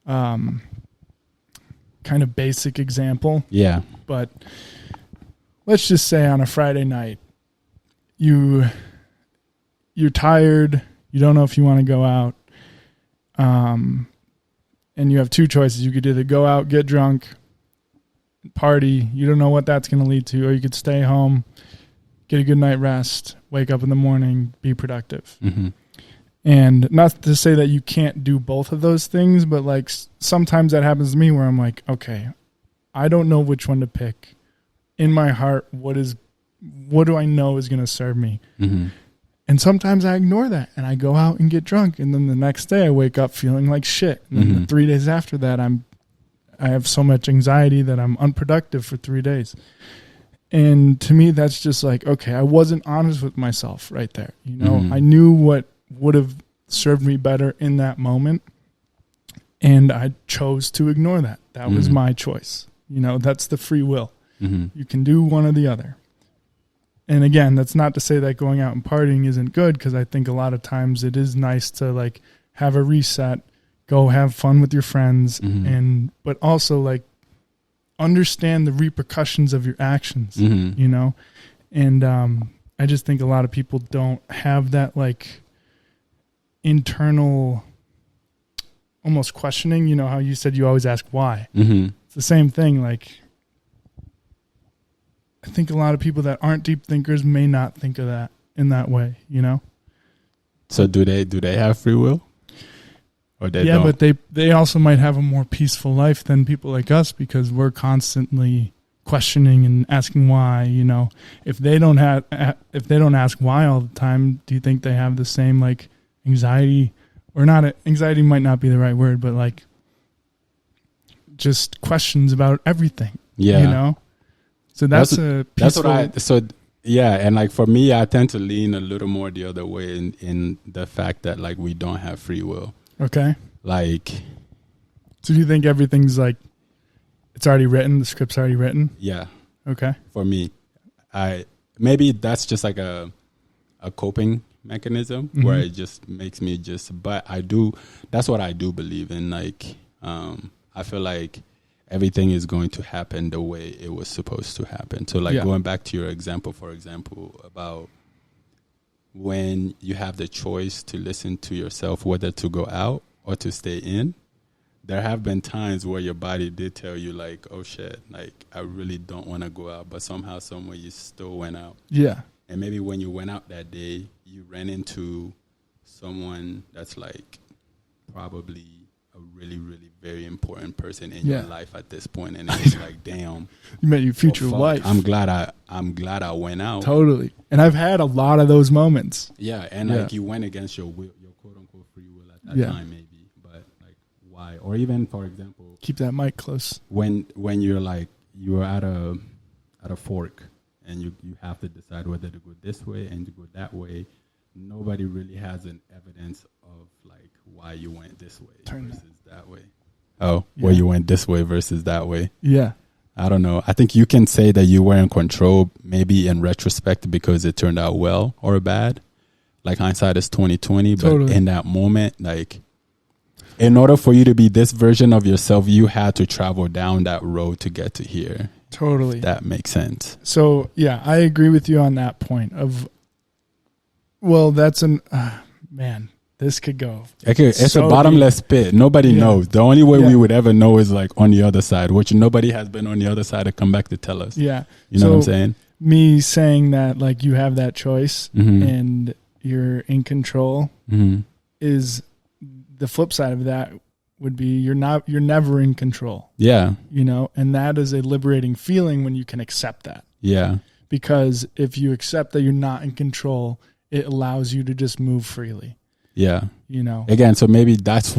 kind of basic example. Yeah. But let's just say on a Friday night, you're tired, you don't know if you want to go out. And you have two choices. You could either go out, get drunk, party. You don't know what that's going to lead to. Or you could stay home, get a good night rest, wake up in the morning, be productive. And not to say that you can't do both of those things, but like sometimes that happens to me where I'm like, okay, I don't know which one to pick. In my heart, what do I know is going to serve me? And sometimes I ignore that and I go out and get drunk. And then the next day I wake up feeling like shit. And then the 3 days after that, I have so much anxiety that I'm unproductive for 3 days. And to me, that's just like, okay, I wasn't honest with myself right there. You know, I knew what would have served me better in that moment. And I chose to ignore that. That was my choice. You know, that's the free will. You can do one or the other. And again, that's not to say that going out and partying isn't good, because I think a lot of times it is nice to like have a reset, go have fun with your friends, but also like understand the repercussions of your actions, you know? And I just think a lot of people don't have that like internal almost questioning. You know how you said you always ask why? It's the same thing. Like, I think a lot of people that aren't deep thinkers may not think of that in that way, you know? So do they have free will? Or they don't? But they also might have a more peaceful life than people like us, because we're constantly questioning and asking why, you know? If they don't ask why all the time, do you think they have the same like anxiety, or not? Anxiety might not be the right word, but like just questions about everything, you know? So that's and like for me, I tend to lean a little more the other way in the fact that like we don't have free will. Okay. Like, so do you think everything's like it's already written, the script's already written? Yeah. Okay. For me, maybe that's just like a coping mechanism where it just makes me but that's what I do believe in. Like, I feel like everything is going to happen the way it was supposed to happen. So like going back to your example, for example, about when you have the choice to listen to yourself, whether to go out or to stay in, there have been times where your body did tell you like, oh shit, like I really don't want to go out, but somehow, some way you still went out. Yeah. And maybe when you went out that day, you ran into someone that's like probably a really, really very important person in your life at this point, and it's like, damn, you met your future wife. I'm glad I went out. Totally. And I've had a lot of those moments. Yeah, and like you went against your will, your quote unquote free will at that time, maybe. But like, why? Or even, for example, keep that mic close. When you're like you're at a fork and you have to decide whether to go this way and to go that way. Nobody really has an evidence of like why you went this way versus that way. Oh, where you went this way versus that way. Yeah. I don't know. I think you can say that you were in control maybe in retrospect because it turned out well or bad. Like hindsight is 20/20, but in that moment, like in order for you to be this version of yourself, you had to travel down that road to get to here. Totally. That makes sense. So, yeah, I agree with you on that point of, well, that's man, this could go. Okay, it's so a bottomless pit. Nobody knows. The only way we would ever know is like on the other side, which nobody has been on the other side to come back to tell us. Yeah. You know what I'm saying? Me saying that like you have that choice and you're in control is the flip side of that would be you're never in control. Yeah. You know, and that is a liberating feeling when you can accept that. Yeah. Because if you accept that you're not in control, it allows you to just move freely. Yeah. You know. Again, so maybe that's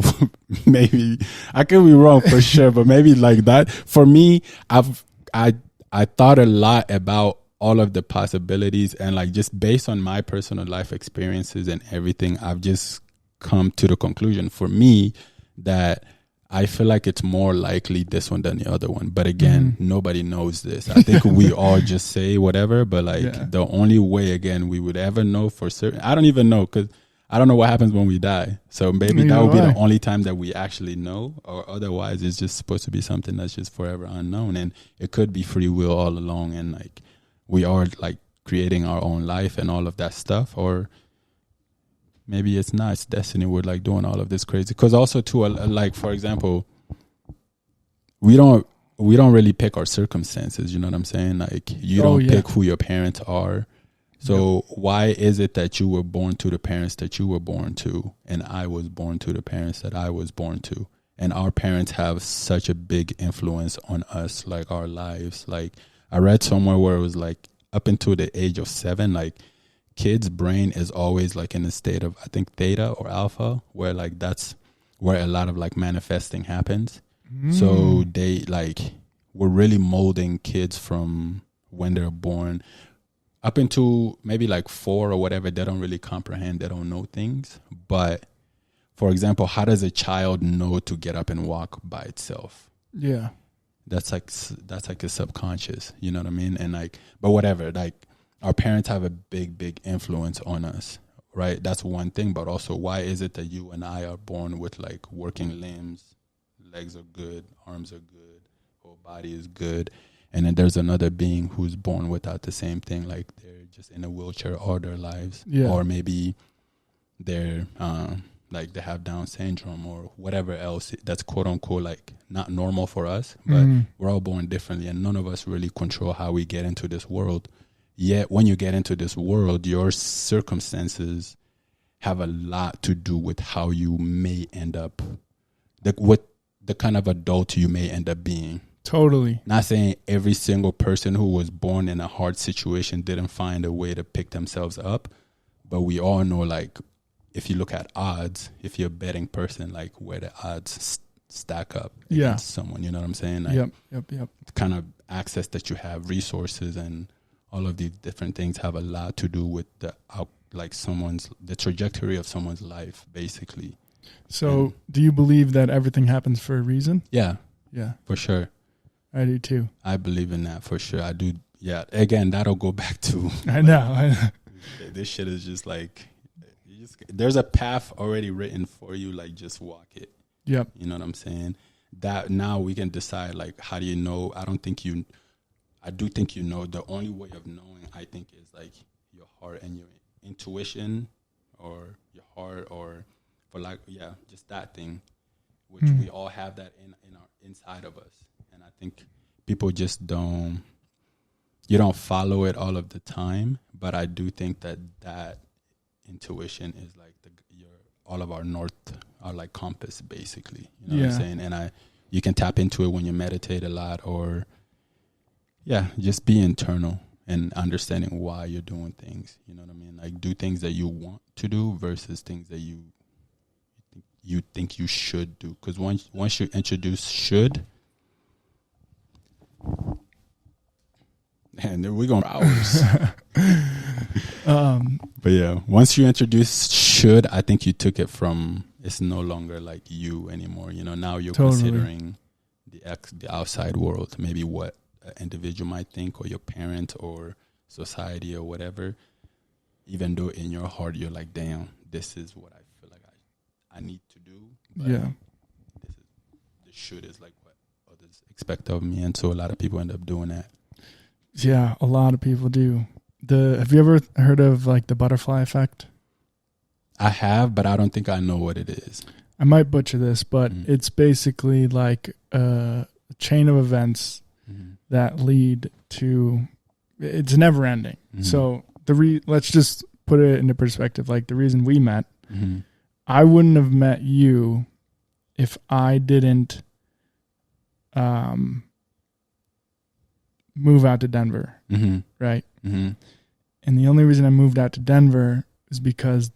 maybe I could be wrong for sure, but maybe like that for me, I thought a lot about all of the possibilities and like just based on my personal life experiences and everything, I've just come to the conclusion for me that I feel like it's more likely this one than the other one. But again, nobody knows this. I think we all just say whatever, but like the only way, again, we would ever know for certain. I don't even know because I don't know what happens when we die. So maybe that would be the only time that we actually know, or otherwise it's just supposed to be something that's just forever unknown. And it could be free will all along. And like we are like creating our own life and all of that stuff, or maybe it's not. It's destiny. We're like doing all of this crazy. Because also too, like for example, we don't really pick our circumstances. You know what I'm saying? Like you don't pick who your parents are. So why is it that you were born to the parents that you were born to, and I was born to the parents that I was born to, and our parents have such a big influence on us, like our lives. Like I read somewhere where it was like up until the age of 7, like kids' brain is always like in a state of, I think, theta or alpha, where like that's where a lot of like manifesting happens. So they like, we're really molding kids from when they're born up into maybe like 4 or whatever. They don't really comprehend. They don't know things. But for example, how does a child know to get up and walk by itself? Yeah. That's like a subconscious, you know what I mean? And like, but whatever, like our parents have a big influence on us, right? That's one thing. But also, why is it that you and I are born with like working limbs, legs are good, arms are good, whole body is good, and then there's another being who's born without the same thing, like they're just in a wheelchair all their lives, or maybe they're like they have Down syndrome or whatever else that's quote unquote like not normal for us, but we're all born differently, and none of us really control how we get into this world. Yet when you get into this world, your circumstances have a lot to do with how you may end up, with the kind of adult you may end up being. Totally. Not saying every single person who was born in a hard situation didn't find a way to pick themselves up, but we all know, like, if you look at odds, if you're a betting person, like where the odds stack up against someone, you know what I'm saying? Like, yep. Kind of access that you have, resources, and all of these different things have a lot to do with the trajectory of someone's life, basically. So, do you believe that everything happens for a reason? Yeah, for sure. I do too. I believe in that for sure. I do. Yeah. Again, that'll go back to. I know. This shit is just like, there's a path already written for you. Like, just walk it. Yep. You know what I'm saying? That now we can decide, like, how do you know? I do think you know. The only way of knowing, I think, is like your heart and your intuition, or your heart, or for like, just that thing, which we all have that in our inside of us. And I think people just you don't follow it all of the time, but I do think that intuition is like all of our north, our like compass, basically. You know what I'm saying? And you can tap into it when you meditate a lot, or just be internal and understanding why you're doing things. You know what I mean? Like, do things that you want to do versus things that you think you should do. Because once you introduce should, and we're going for hours. But yeah, once you introduce should, I think you took it from, it's no longer like you anymore. You know, now you're considering the outside world, maybe what an individual might think, or your parent or society or whatever, even though in your heart you're like, damn, this is what I feel like I need to do. But the should is like what others expect of me. And so a lot of people end up doing that. Yeah, a lot of people do. Have you ever heard of like the butterfly effect? I have, but I don't think I know what it is. I might butcher this, but it's basically like a chain of events that lead to, it's never ending. So let's just put it into perspective. Like the reason we met, I wouldn't have met you if I didn't move out to Denver, right? And the only reason I moved out to Denver is because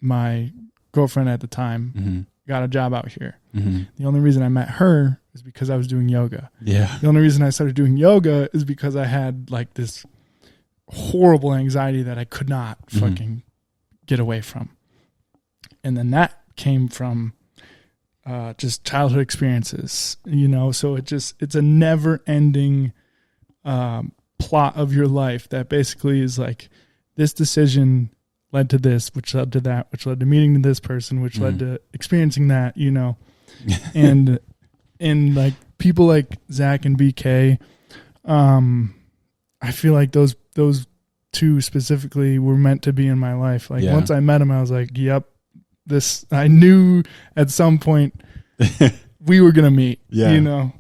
my girlfriend at the time got a job out here. The only reason I met her is because I was doing yoga. Yeah. The only reason I started doing yoga is because I had like this horrible anxiety that I could not fucking get away from. And then that came from just childhood experiences, you know? So it's a never ending plot of your life that basically is like, this decision led to this, which led to that, which led to meeting this person, which led to experiencing that, you know? and like people like Zach and BK, I feel like those two specifically were meant to be in my life. Like once I met him, I was like, yep, I knew at some point we were going to meet, you know?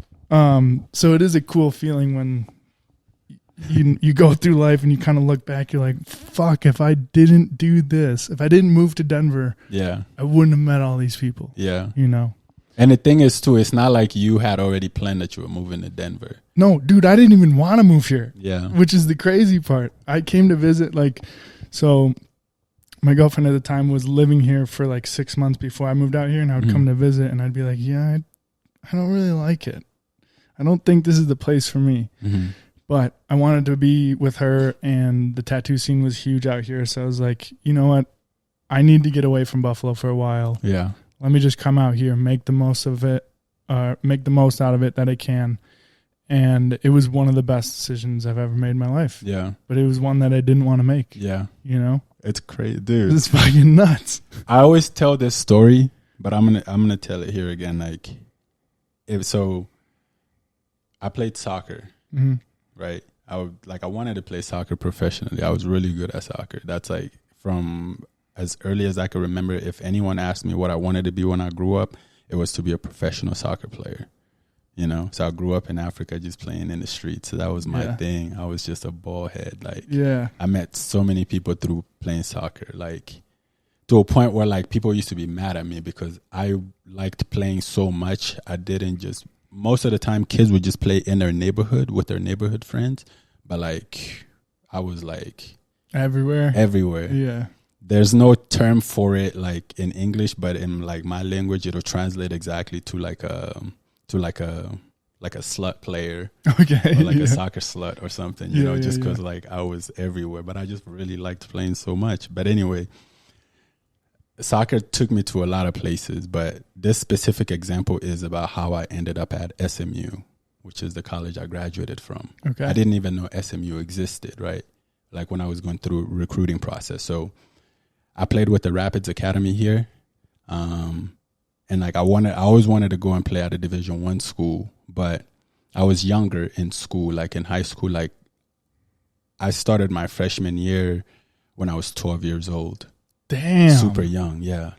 So it is a cool feeling when you go through life and you kind of look back, you're like, fuck, if I didn't do this, if I didn't move to Denver, I wouldn't have met all these people. Yeah. You know? And the thing is too, it's not like you had already planned that you were moving to Denver. No, dude, I didn't even want to move here. Yeah. Which is the crazy part. I came to visit, so my girlfriend at the time was living here for like 6 months before I moved out here, and I would come to visit and I'd be like, yeah, I don't really like it. I don't think this is the place for me. But I wanted to be with her, and the tattoo scene was huge out here. So I was like, you know what? I need to get away from Buffalo for a while. Yeah. Let me just come out here, make the most of it, make the most out of it that I can. And it was one of the best decisions I've ever made in my life. Yeah. But it was one that I didn't want to make. Yeah. You know? It's crazy, dude. It's fucking nuts. I always tell this story, but I'm gonna tell it here again. I played soccer. Right. I wanted to play soccer professionally. I was really good at soccer. That's like from as early as I could remember. If anyone asked me what I wanted to be when I grew up, it was to be a professional soccer player. You know, so I grew up in Africa just playing in the streets. So that was my thing. I was just a ball head. I met so many people through playing soccer, to a point where people used to be mad at me because I liked playing so much. Most of the time kids would just play in their neighborhood with their neighborhood friends. But I was everywhere. Yeah. There's no term for it in English, but in my language, it'll translate exactly to a slut player. Okay. Or a soccer slut or something, you know, just because I was everywhere. But I just really liked playing so much. But anyway, soccer took me to a lot of places, but this specific example is about how I ended up at SMU, which is the college I graduated from. Okay. I didn't even know SMU existed, right? When I was going through recruiting process. So I played with the Rapids Academy here. And I always wanted to go and play at a Division I school, but I was younger in school, in high school. I started my freshman year when I was 12 years old. Damn. Super young, yeah.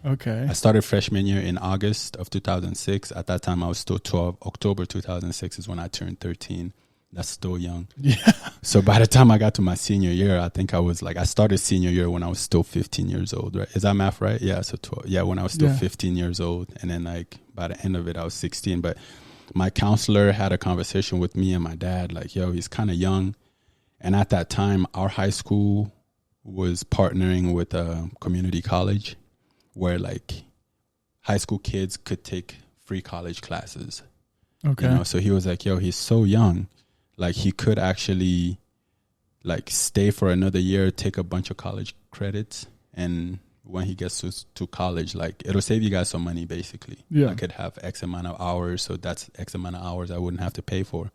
Okay. I started freshman year in August of 2006. At that time, I was still 12. October 2006 is when I turned 13. That's still young. Yeah. So by the time I got to my senior year, I think I started senior year when I was still 15 years old, right? Is that math right? Yeah, so 12. Yeah, when I was still 15 years old. And then like by the end of it, I was 16. But my counselor had a conversation with me and my dad, like, yo, he's kind of young. And at that time, our high school was partnering with a community college where like high school kids could take free college classes. Okay. You know, so he was like, yo, he's so young. Like he could actually like stay for another year, take a bunch of college credits. And when he gets to college, like it'll save you guys some money basically. Yeah. I could have X amount of hours. So that's X amount of hours I wouldn't have to pay for.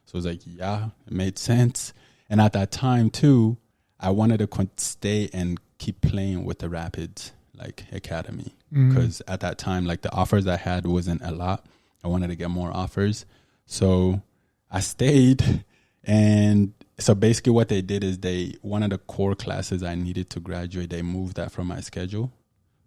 So I was like, yeah, it made sense. And at that time too, I wanted to stay and keep playing with the Rapids like academy. Because at that time, like the offers I had wasn't a lot. I wanted to get more offers. So I stayed, and so basically what they did is one of the core classes I needed to graduate, they moved that from my schedule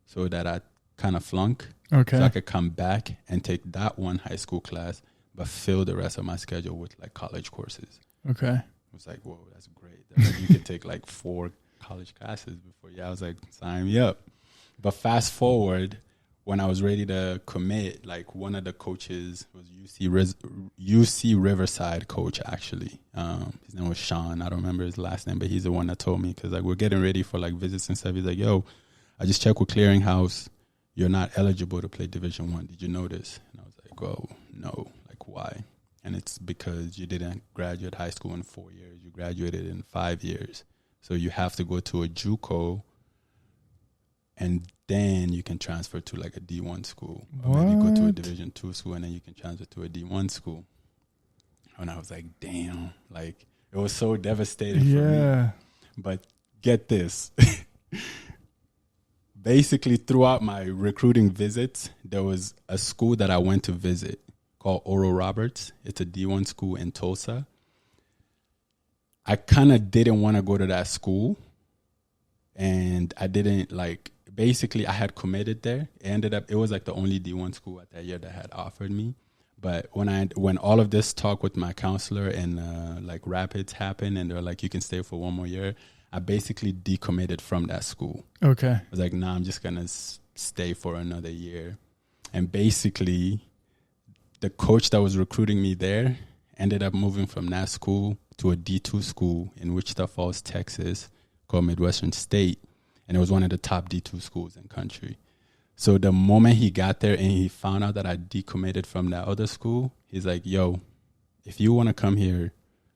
so that I kind of flunk. Okay. So I could come back and take that one high school class, but fill the rest of my schedule with like college courses. Okay. I was like, whoa, that's great. Like, you could take like 4 college classes before. Yeah, I was like, sign me up. But fast forward, when I was ready to commit, like one of the coaches was UC Riverside coach, actually. His name was Sean. I don't remember his last name, but he's the one that told me, because like we're getting ready for like visits and stuff. He's like, yo, I just checked with Clearinghouse. You're not eligible to play Division I. Did you know this? And I was like, oh, no. Like, why? And it's because you didn't graduate high school in 4 years. You graduated in 5 years. So you have to go to a JUCO, and then you can transfer to like a D1 school. Or maybe go to a Division II school, and then you can transfer to a D1 school. And I was like, damn. Like, it was so devastating for me. But get this. Basically, throughout my recruiting visits, there was a school that I went to visit called Oral Roberts. It's a D1 school in Tulsa. I kind of didn't want to go to that school. And I didn't like... Basically, I had committed there. It was like the only D1 school at that year that had offered me. But when all of this talk with my counselor and like Rapids happened, and they're like, you can stay for 1 more year, I basically decommitted from that school. Okay. I was like, nah, I'm just going to stay for another year. And basically, the coach that was recruiting me there ended up moving from that school to a D2 school in Wichita Falls, Texas, called Midwestern State. And it was one of the top D2 schools in the country. So the moment he got there and he found out that I decommitted from that other school, he's like, yo, if you want to come here,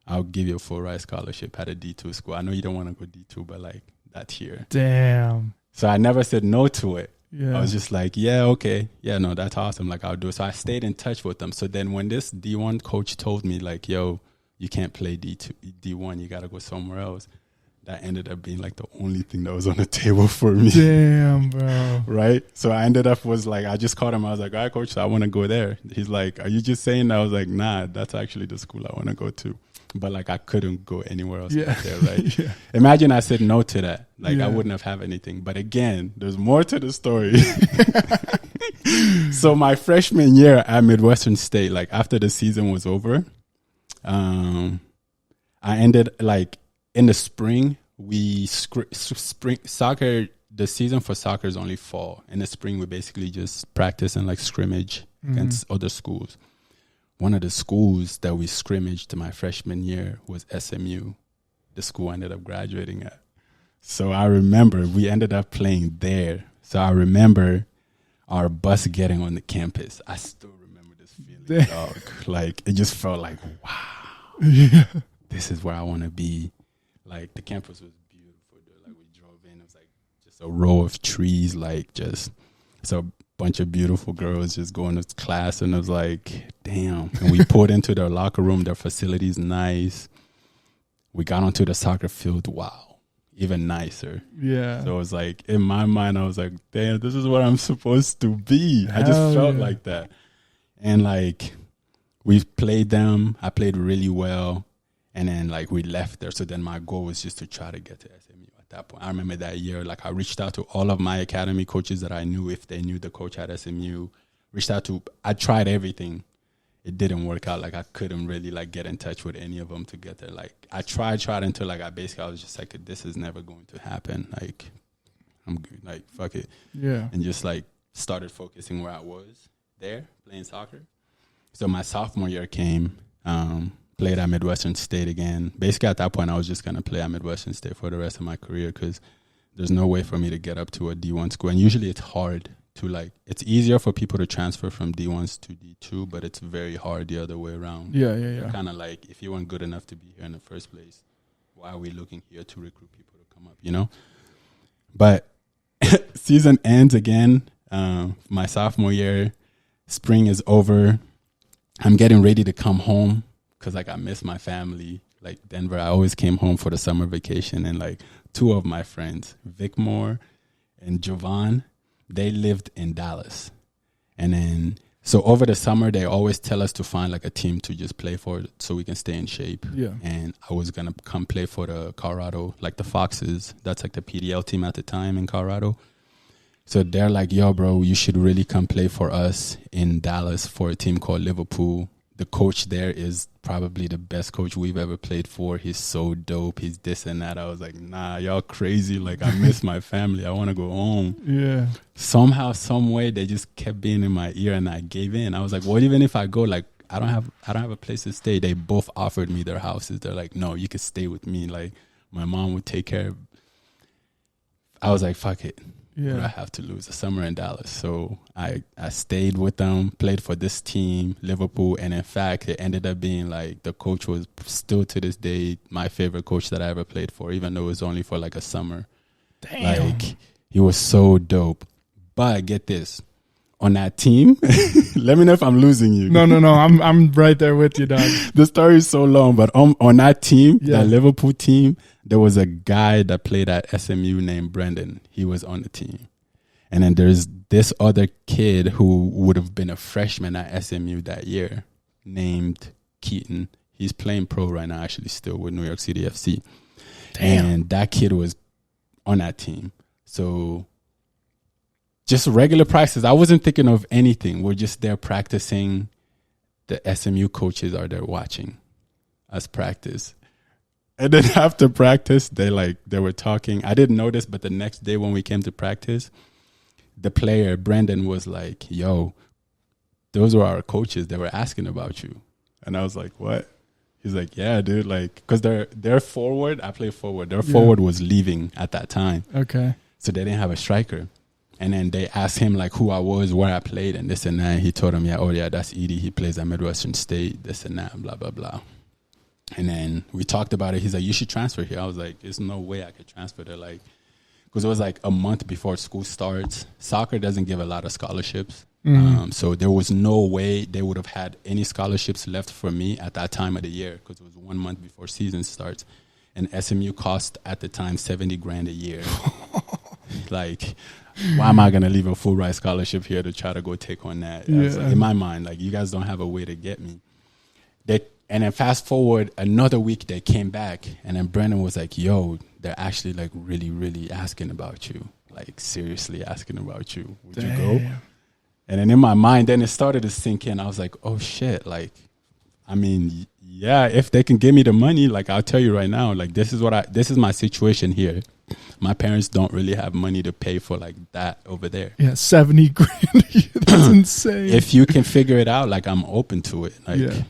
I'll give you a full ride scholarship at a D2 school. I know you don't want to go D2, but like that's here. Damn. So I never said no to it. Yeah. I was just like, yeah, okay. Yeah, no, that's awesome. Like, I'll do it. So I stayed in touch with them. So then when this D1 coach told me like, yo, you can't play D1, you got to go somewhere else. That ended up being like the only thing that was on the table for me. Damn, bro. Right? So I ended up I just called him. I was like, all right, coach, so I want to go there. He's like, are you just saying that? I was like, nah, that's actually the school I want to go to. But like, I couldn't go anywhere else out there, right? Yeah. Imagine I said no to that. Like, I wouldn't have anything. But again, there's more to the story. So my freshman year at Midwestern State, like after the season was over, I ended like, in the spring, spring soccer, the season for soccer is only fall. In the spring, we basically just practice and like scrimmage against other schools. One of the schools that we scrimmaged my freshman year was SMU, the school I ended up graduating at. So I remember we ended up playing there. So I remember our bus getting on the campus. I still remember this feeling, dog. Like, it just felt like, wow, this is where I want to be. Like, the campus was beautiful, dude. Like, we drove in, it was like just a row of trees, like just a bunch of beautiful girls just going to class, and it was like, damn. And we pulled into their locker room. Their facility's nice. We got onto the soccer field. Wow, even nicer. Yeah. So it was like, in my mind, I was like, damn, this is where I'm supposed to be. I just felt like that. And like, we played them. I played really well. And then, like, we left there. So then my goal was just to try to get to SMU at that point. I remember that year, like, I reached out to all of my academy coaches that I knew, if they knew the coach at SMU. I tried everything. it didn't work out. Like I couldn't really like get in touch with any of them to get there. Like I tried until like I was just like, this is never going to happen. Like I'm good. Like fuck it. Yeah. And just like started focusing where I was there playing soccer. So my sophomore year came, played at Midwestern State again. Basically at that point I was just going to play at Midwestern State for the rest of my career because there's no way for me to get up to a D1 school. And usually it's hard to like, it's easier for people to transfer from D1s to D2, but it's very hard the other way around. Yeah. Kind of like, if you weren't good enough to be here in the first place, why are we looking here to recruit people to come up, you know? But season ends again. My sophomore year, spring is over. I'm getting ready to come home because like I miss my family. Like Denver, I always came home for the summer vacation, and like two of my friends, Vic Moore and Jovan, they lived in Dallas. And then so over the summer they always tell us to find like a team to just play for so we can stay in shape. Yeah. And I was gonna come play for the Colorado, like the Foxes. That's like the PDL team at the time in Colorado. So they're like, yo, bro, you should really come play for us in Dallas for a team called Liverpool. The coach there is probably the best coach we've ever played for. He's so dope. He's this and that. I was like, nah, y'all crazy. Like, I miss my family. I want to go home. Yeah. Somehow, some way, they just kept being in my ear, and I gave in. I was like, well, even if I go, like, I don't have a place to stay. They both offered me their houses. They're like, no, you could stay with me. Like, my mom would take care of. I was like, fuck it. Yeah. But I have to lose a summer in Dallas. So I stayed with them, played for this team, Liverpool. And in fact, it ended up being like the coach was still to this day my favorite coach that I ever played for, even though it was only for like a summer. Damn. Like, he was so dope. But get this. On that team, let me know if I'm losing you. No. I'm right there with you, dog. The story is so long, but on that team, that Liverpool team, there was a guy that played at SMU named Brendan. He was on the team. And then there's this other kid who would have been a freshman at SMU that year named Keaton. He's playing pro right now, actually, still with New York City FC. Damn. And that kid was on that team. So just regular practice. I wasn't thinking of anything. We're just there practicing. The SMU coaches are there watching us practice. And then after practice, they were talking. I didn't know this, but the next day when we came to practice, the player, Brendan, was like, yo, those were our coaches. They were asking about you. And I was like, what? He's like, yeah, dude. Like, because they're forward. I play forward. Their forward was leaving at that time. Okay. So they didn't have a striker. And then they asked him like who I was, where I played, and this and that. And he told them, that's Edie. He plays at Midwestern State, this and that, blah, blah, blah. And then we talked about it. He's like, you should transfer here. I was like, there's no way I could transfer there. Like, because it was like a month before school starts. Soccer doesn't give a lot of scholarships. Mm-hmm. So there was no way they would have had any scholarships left for me at that time of the year because it was 1 month before season starts. And SMU cost at the time $70,000 a year. Like, why am I going to leave a full ride scholarship here to try to go take on that? Like, in my mind, like, you guys don't have a way to get me. And then fast forward another week, they came back, and then Brendan was like, yo, they're actually like really, really asking about you. Like, seriously asking about you. Would you go? And then in my mind, then it started to sink in. I was like, oh shit. Like, I mean, yeah, if they can give me the money, like, I'll tell you right now, like, this is my situation here. My parents don't really have money to pay for like that over there. Yeah, $70,000. That's insane. If you can figure it out, like, I'm open to it. Like,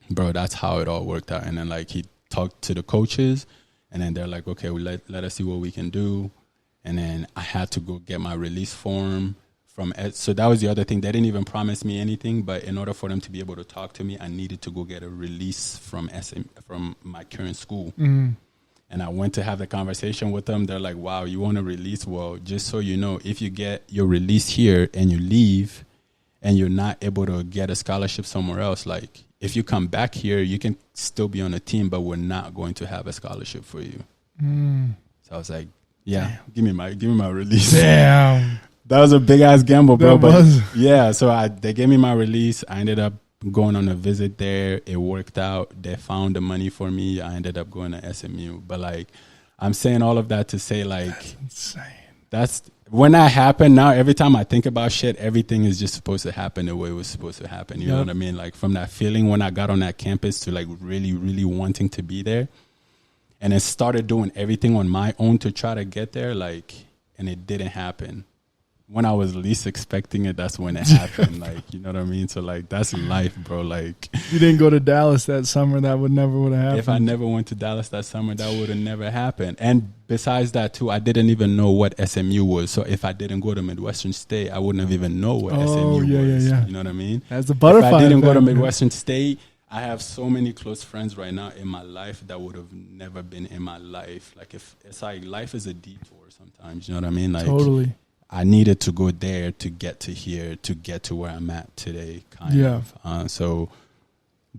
bro, that's how it all worked out. And then like he talked to the coaches, and then they're like, okay, well, let us see what we can do. And then I had to go get my release form from Ed. So that was the other thing. They didn't even promise me anything, but in order for them to be able to talk to me, I needed to go get a release from my current school. Mm-hmm. And I went to have the conversation with them. They're like, wow, you want a release? Well, just so you know, if you get your release here and you leave and you're not able to get a scholarship somewhere else, like, if you come back here, you can still be on a team, but we're not going to have a scholarship for you. Mm. So I was like, yeah, give me my release. Damn. That was a big ass gamble, bro. So they gave me my release. I ended up going on a visit there. It worked out. They found the money for me. I ended up going to SMU. But like, I'm saying all of that to say, like, that's insane. when that happened, now every time I think about shit, everything is just supposed to happen the way it was supposed to happen. You know what I mean? Like from that feeling when I got on that campus to like really, really wanting to be there, and then started doing everything on my own to try to get there, like, and it didn't happen. When I was least expecting it, that's when it happened. Like, you know what I mean? So like, that's life, bro. Like, you didn't go to Dallas that summer, that would have happened. If I never went to Dallas that summer, that would have never happened. And besides that too, I didn't even know what SMU was. So if I didn't go to Midwestern State, I wouldn't have even know what SMU was. Yeah. You know what I mean? As a butterfly. If I didn't go to Midwestern State, I have so many close friends right now in my life that would have never been in my life. Like if it's like life is a detour sometimes, you know what I mean? Like totally. I needed to go there to get to here, to get to where I'm at today, kind of. So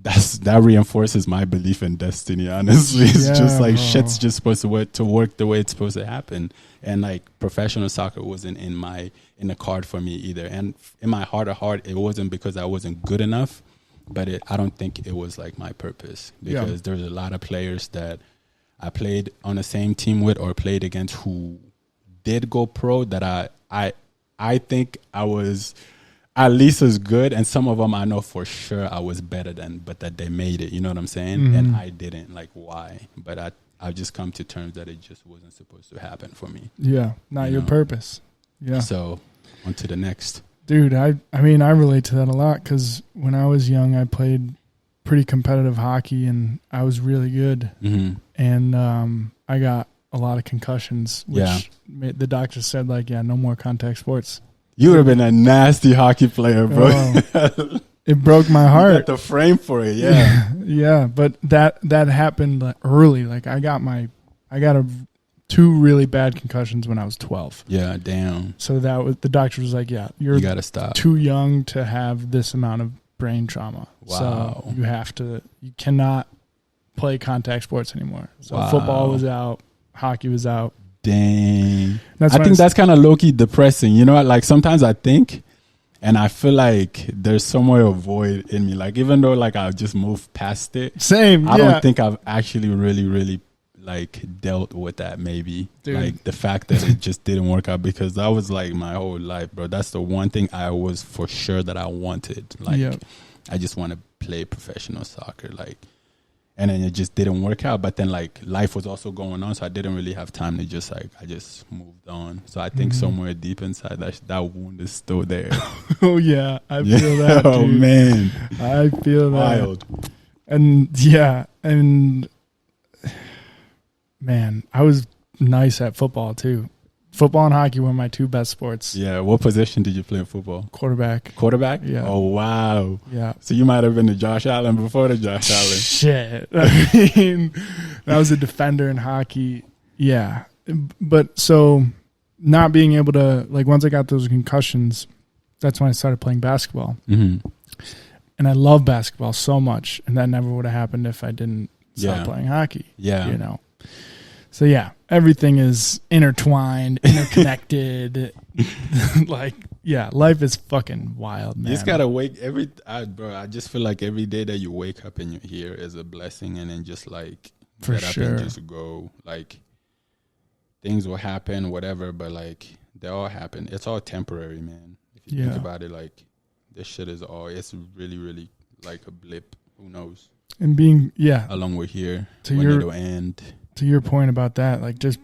that reinforces my belief in destiny, honestly. It's just like shit's just supposed to work the way it's supposed to happen. And like professional soccer wasn't in the card for me either. And in my heart of heart, it wasn't because I wasn't good enough, but I don't think it was like my purpose, because there's a lot of players that I played on the same team with or played against who did go pro that I think I was at least as good, and some of them I know for sure I was better than, but that they made it. You know what I'm saying? Mm-hmm. And I didn't. Like, why? But I've just come to terms that it just wasn't supposed to happen for me. Yeah, not your purpose. Yeah. So on to the next. Dude, I mean, I relate to that a lot because when I was young, I played pretty competitive hockey and I was really good. Mm-hmm. And I got a lot of concussions, which the doctor said, like, no more contact sports. You would have been a nasty hockey player, bro. It broke my heart. You got the frame for it, yeah. Yeah, but that happened early. Like I got two really bad concussions when I was 12. Yeah, damn. So the doctor was like, you gotta stop. Too young to have this amount of brain trauma. Wow. So you cannot play contact sports anymore. So football was out. Hockey was out. Dang. I think that's kind of low-key depressing. You know, like sometimes I think and I feel like there's somewhere a void in me. Like even though like I've just moved past it. Same. I don't think I've actually really, really like dealt with that maybe. Dude. Like the fact that it just didn't work out, because that was like my whole life, bro. That's the one thing I was for sure that I wanted. Like I just want to play professional soccer. Like, and then it just didn't work out. But then like life was also going on, so I didn't really have time to just like, I just moved on. So I think somewhere deep inside that wound is still there. Oh yeah, I feel that. Dude. Oh man, I feel that. Wild. And man, I was nice at football too. Football and hockey were my two best sports. Yeah. What position did you play in football? Quarterback. Quarterback? Yeah. Oh, wow. Yeah. So you might have been the Josh Allen before the Josh Allen. Shit. I mean, I was a defender in hockey. Yeah. But so not being able to, like, once I got those concussions, that's when I started playing basketball. Mm-hmm. And I love basketball so much. And that never would have happened if I didn't start playing hockey. Yeah. You know? So yeah, everything is intertwined, interconnected. Like, yeah, life is fucking wild, man. You just gotta wake bro. I just feel like every day that you wake up and you're here is a blessing, and then just like get up and just go. Like things will happen, whatever, but like they all happen. It's all temporary, man. If you think about it, like this shit is it's really, really like a blip. Who knows? And being along with here when it'll end. To your point about that, like just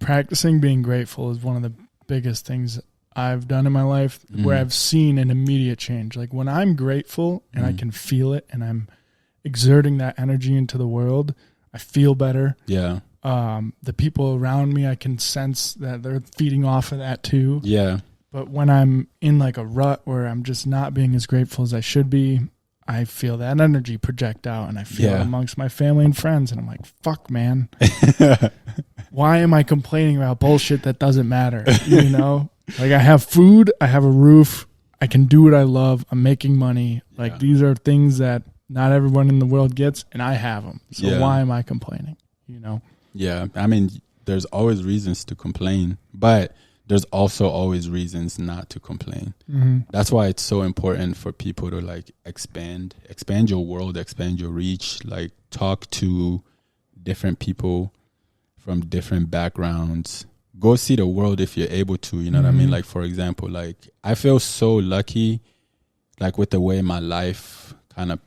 practicing being grateful is one of the biggest things I've done in my life where I've seen an immediate change. Like when I'm grateful and I can feel it and I'm exerting that energy into the world, I feel better. Yeah. The people around me, I can sense that they're feeding off of that too. Yeah. But when I'm in like a rut where I'm just not being as grateful as I should be, I feel that energy project out, and I feel it amongst my family and friends, and I'm like, fuck, man. Why am I complaining about bullshit that doesn't matter? You know? Like, I have food, I have a roof, I can do what I love, I'm making money. Like, these are things that not everyone in the world gets, and I have them. So why am I complaining? You know? Yeah. I mean, there's always reasons to complain, but there's also always reasons not to complain. Mm-hmm. That's why it's so important for people to like expand your world, expand your reach, like talk to different people from different backgrounds, go see the world if you're able to, you know what I mean? Like, for example, like I feel so lucky, like with the way my life kind of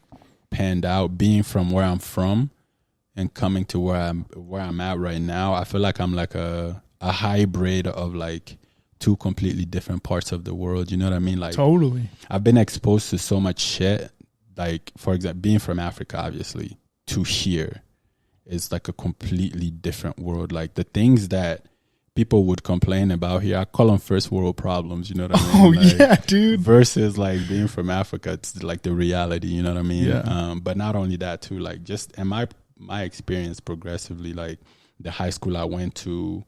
panned out, being from where I'm from and coming to where I'm at right now. I feel like I'm like a hybrid of like two completely different parts of the world, you know what I mean? Like, totally. I've been exposed to so much shit, like, for example, being from Africa, obviously, to here is like a completely different world. Like, the things that people would complain about here, I call them first world problems, you know what I mean? Oh, like, yeah, dude. Versus like being from Africa, it's like the reality, you know what I mean? Yeah. But not only that too, like just in my experience progressively, like the high school I went to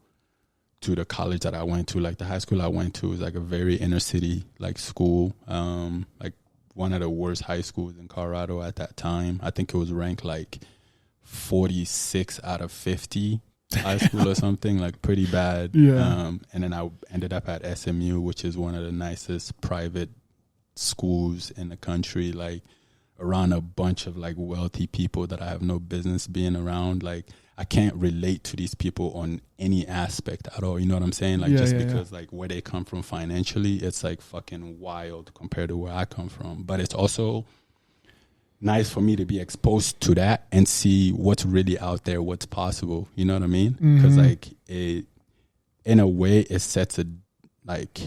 the college that I went to, like the high school I went to was like a very inner city like school, like one of the worst high schools in Colorado at that time. I think it was ranked like 46 out of 50 high school or something, like pretty bad. Yeah. And then I ended up at SMU, which is one of the nicest private schools in the country, like around a bunch of like wealthy people that I have no business being around. Like, I can't relate to these people on any aspect at all. You know what I'm saying? Like, because like where they come from financially, it's like fucking wild compared to where I come from. But it's also nice for me to be exposed to that and see what's really out there, what's possible. You know what I mean? Because like in a way, it sets a like,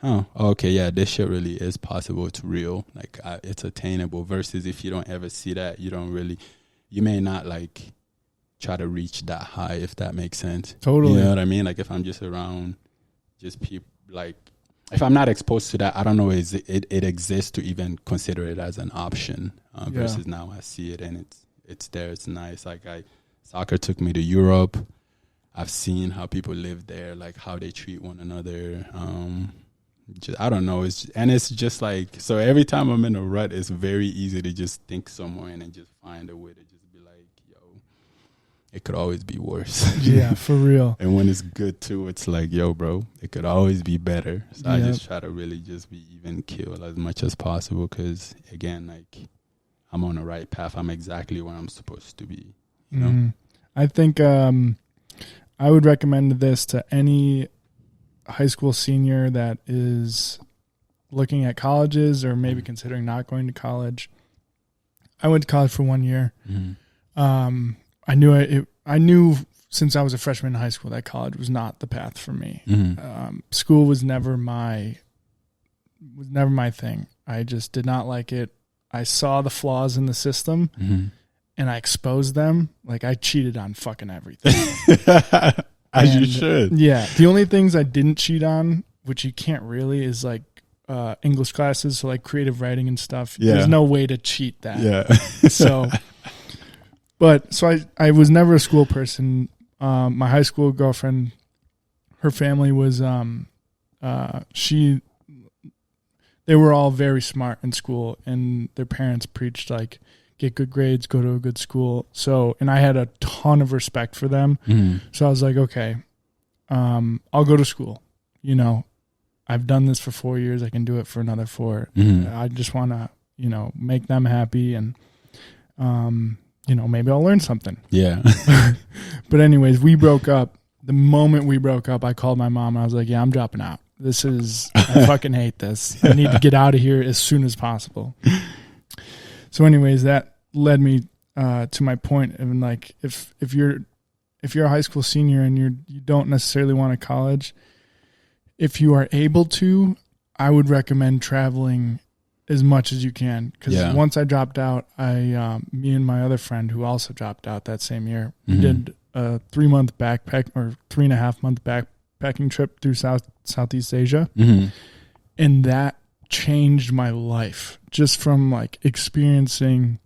okay, yeah, this shit really is possible. It's real. Like, it's attainable. Versus if you don't ever see that, you may not like try to reach that high, if that makes sense. Totally. You know what I mean? Like, if I'm just around just people, like, if I'm not exposed to that, I don't know, it exists to even consider it as an option. Versus now I see it and it's there. It's nice. Like, soccer took me to Europe. I've seen how people live there, like how they treat one another. I don't know. It's just like, so every time I'm in a rut, it's very easy to just think somewhere and just find a way to just be like, yo, it could always be worse. Yeah, for real. And when it's good too, it's like, yo, bro, it could always be better. So I just try to really just be even keel as much as possible, because again, like, I'm on the right path. I'm exactly where I'm supposed to be. You know? I think I would recommend this to any high school senior that is looking at colleges or maybe considering not going to college. I went to college for 1 year. I knew since I was a freshman in high school that college was not the path for me. School was never my thing. I just did not like it. I saw the flaws in the system and I exposed them. Like, I cheated on fucking everything. As you should. Yeah. The only things I didn't cheat on, which you can't really, is like English classes, so like creative writing and stuff. Yeah. There's no way to cheat that. Yeah. So I was never a school person. My high school girlfriend, her family was they were all very smart in school, and their parents preached like, get good grades, go to a good school. So, and I had a ton of respect for them. So I was like, okay, I'll go to school. You know, I've done this for 4 years. I can do it for another 4. I just want to, make them happy, and, maybe I'll learn something. Yeah. But anyways, we broke up. The moment we broke up, I called my mom and I was like, yeah, I'm dropping out. I fucking hate this. I need to get out of here as soon as possible. So anyways, that led me to my point of, like, if you're a high school senior and you don't necessarily want to college, if you are able to, I would recommend traveling as much as you can. Because once I dropped out, me and my other friend who also dropped out that same year, we did a 3-month backpack or 3.5-month backpacking trip through Southeast Asia. And that changed my life just from like experiencing.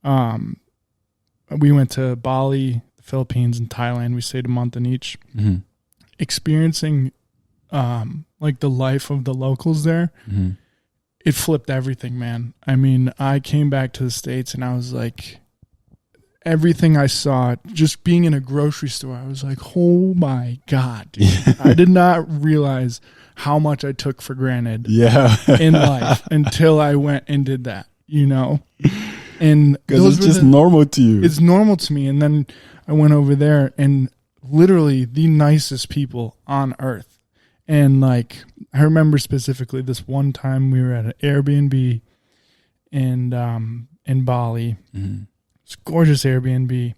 We went to Bali, the Philippines, and Thailand. We stayed a month in each. Experiencing like the life of the locals there. It flipped everything, man. I mean, I came back to the States and I was like, everything I saw, just being in a grocery store, I was like, oh my God, dude. I did not realize how much I took for granted in life until I went and did that, And because it's just normal to you. It's normal to me. And then I went over there and literally the nicest people on earth. And like, I remember specifically this one time we were at an Airbnb in Bali. Mm-hmm. It's a gorgeous Airbnb.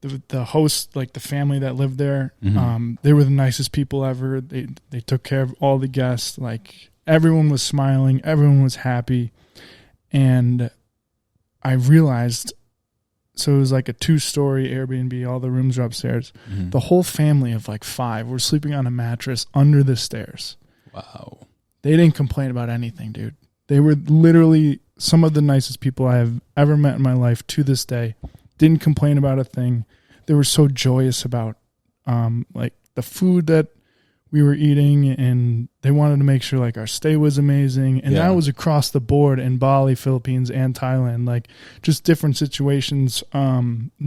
The host, like the family that lived there, Mm-hmm. they were the nicest people ever. They took care of all the guests. Like, everyone was smiling, everyone was happy. And I realized, so it was like a 2-story Airbnb, all the rooms are upstairs. Mm-hmm. The whole family of like 5 were sleeping on a mattress under the stairs. Wow. They didn't complain about anything, dude. They were literally some of the nicest people I have ever met in my life to this day. Didn't complain about a thing. They were so joyous about like the food that we were eating, and they wanted to make sure like our stay was amazing. And that was across the board in Bali, Philippines, and Thailand. Like, just different situations,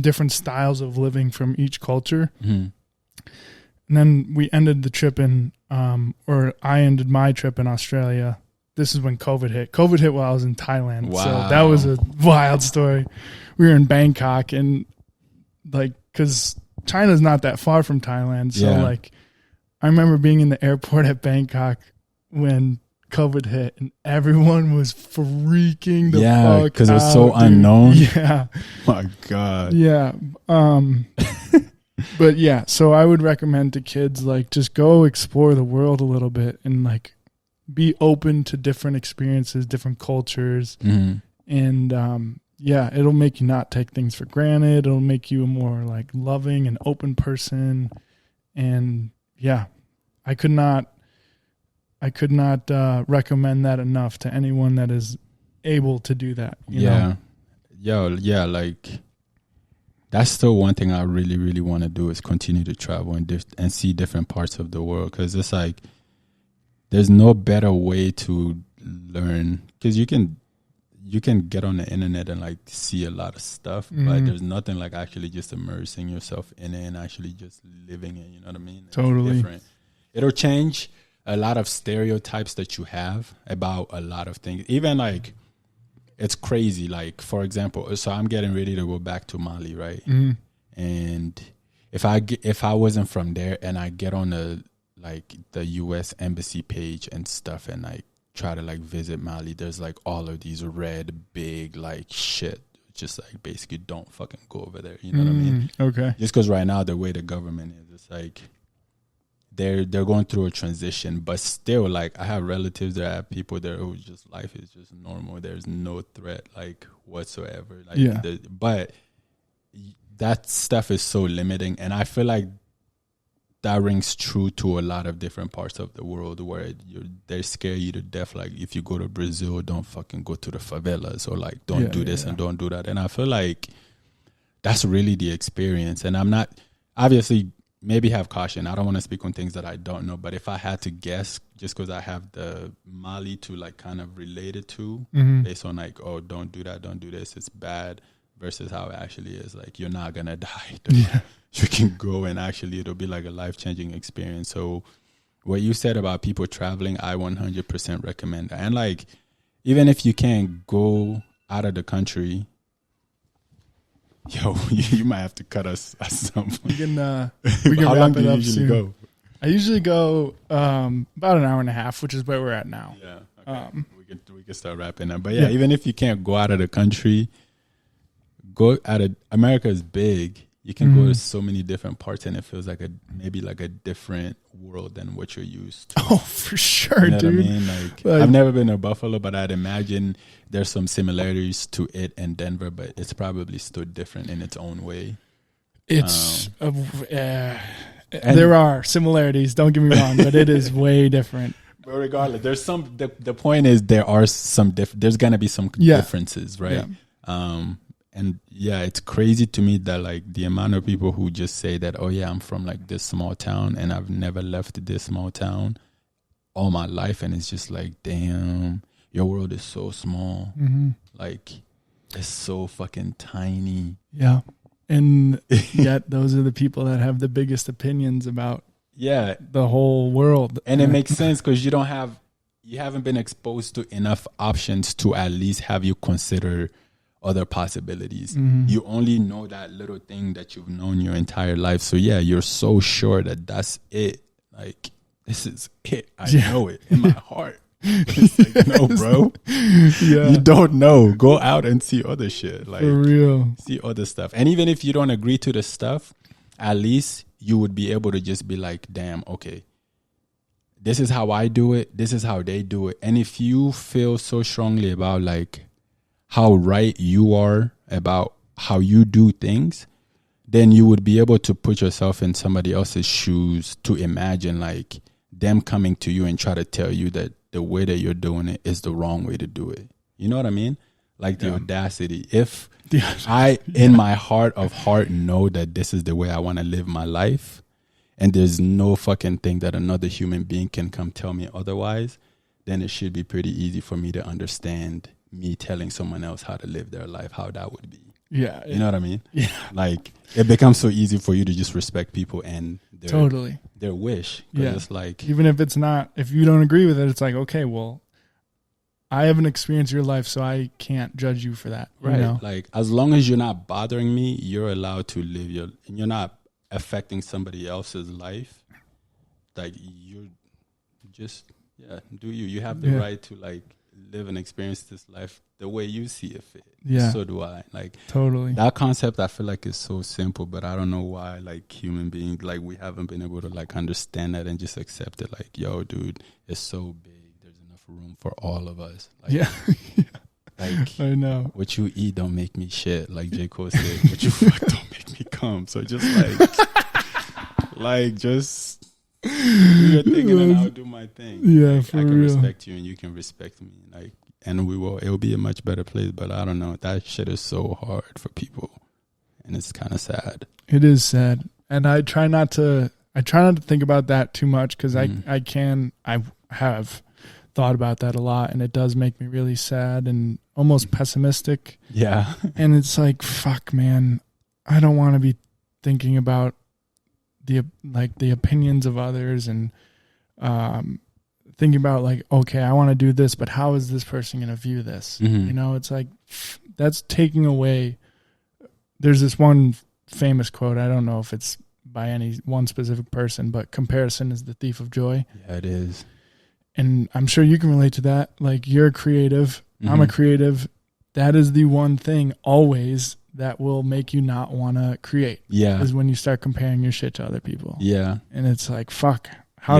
different styles of living from each culture. Mm-hmm. And then we ended the trip or I ended my trip in Australia. This is when COVID hit. COVID hit while I was in Thailand. Wow. So that was a wild story. We were in Bangkok, and like, because China's not that far from Thailand. So like, I remember being in the airport at Bangkok when COVID hit, and everyone was freaking the fuck out. Yeah, because it was so unknown. Yeah. My God. Yeah. But yeah, so I would recommend to kids, like, just go explore the world a little bit and like be open to different experiences, different cultures. Mm-hmm. And yeah, it'll make you not take things for granted. It'll make you a more like loving and open person. And yeah, I could not recommend that enough to anyone that is able to do that. You know? Yeah, like, that's still one thing I really, really want to do, is continue to travel and see different parts of the world. Because it's like, there's no better way to learn, because you can get on the internet and like see a lot of stuff, but there's nothing like actually just immersing yourself in it and actually just living it. You know what I mean? It's totally different. It'll change a lot of stereotypes that you have about a lot of things. Even like, it's crazy. Like, for example, so I'm getting ready to go back to Mali, right? Mm-hmm. And if I wasn't from there and I get on the U.S. embassy page and stuff, and I try to like visit Mali, there's like all of these red big like shit, just like basically don't fucking go over there. You know what I mean? Okay. Just because right now the way the government is, it's like they're going through a transition, but still, like, I have relatives that have people there who just, life is just normal. There's no threat like whatsoever. Like, but that stuff is so limiting, and I feel like that rings true to a lot of different parts of the world where they scare you to death. Like, if you go to Brazil, don't fucking go to the favelas, or like, don't do this and don't do that. And I feel like that's really the experience. And I'm not, obviously, maybe have caution. I don't want to speak on things that I don't know, but if I had to guess, just because I have the Mali to like kind of relate it to, based on like, oh, don't do that, don't do this, it's bad, versus how it actually is. Like, you're not gonna die. You can go and actually it'll be like a life-changing experience. So what you said about people traveling, I 100% recommend that. And like, even if you can't go out of the country, yo, you might have to cut us at some point. We can How wrap long do it you up usually soon. go? I usually go about an hour and a half, which is where we're at now. Yeah, okay. We can start wrapping up. But yeah, even if you can't go out of the country, go out of, America is big. You can go to so many different parts, and it feels like maybe like a different world than what you're used to. Oh, for sure, You know dude. what I mean? Like, I've never been to Buffalo, but I'd imagine there's some similarities to it and Denver, but it's probably still different in its own way. It's there are similarities. Don't get me wrong, but it is way different. But regardless, there's some. The point is, there are some. There's gonna be some differences, right? Yeah. And yeah, it's crazy to me that like the amount of people who just say that, oh yeah, I'm from like this small town and I've never left this small town all my life, and it's just like, damn, your world is so small. Like, it's so fucking tiny. Yeah. And yet those are the people that have the biggest opinions about the whole world. And it makes sense because you haven't been exposed to enough options to at least have you consider, other possibilities. You only know that little thing that you've known your entire life. So yeah, you're so sure that that's it. Like, this is it. I know it in my heart. But it's like, no, bro. You don't know. Go out and see other shit. Like, for real. See other stuff. And even if you don't agree to the stuff, at least you would be able to just be like, damn, okay, this is how I do it. This is how they do it. And if you feel so strongly about like how right you are about how you do things, then you would be able to put yourself in somebody else's shoes to imagine like them coming to you and try to tell you that the way that you're doing it is the wrong way to do it. You know what I mean? Like the audacity. If I, in my heart of heart, know that this is the way I want to live my life, and there's no fucking thing that another human being can come tell me otherwise, then it should be pretty easy for me to understand me telling someone else how to live their life, how that would be. Yeah. You know what I mean? Yeah. Like, it becomes so easy for you to just respect people and their wish. Yeah. It's like, even if it's not, if you don't agree with it, it's like, okay, well, I haven't experienced your life, so I can't judge you for that. Right. You know? Like, as long as you're not bothering me, you're allowed to live and you're not affecting somebody else's life. Like, you're just, do you. You have the right to, like, live and experience this life the way you see it fit. Yeah. So do I. Like, totally. That concept, I feel like, is so simple, but I don't know why, like, human beings, like, we haven't been able to, like, understand that and just accept it. Like, yo, dude, it's so big. There's enough room for all of us. Like, like, I know. What you eat don't make me shit. Like J. Cole said, what you fuck don't make me come. So just, like, just do your thing and then I'll do my thing. Yeah, like, for I can real. respect you and you can respect me. Like, and it'll be a much better place. But I don't know. That shit is so hard for people, and it's kind of sad. It is sad, and I try not to think about that too much because I have thought about that a lot, and it does make me really sad and almost pessimistic. Yeah, and it's like, fuck, man, I don't want to be thinking about the opinions of others and thinking about like, okay, I want to do this, but how is this person going to view this? You know, it's like, that's taking away. There's this one famous quote. I don't know if it's by any one specific person, but comparison is the thief of joy. Yeah, it is. And I'm sure you can relate to that. Like, you're a creative. I'm a creative. That is the one thing always that will make you not want to create. Yeah. Is when you start comparing your shit to other people. Yeah. And it's like, fuck. How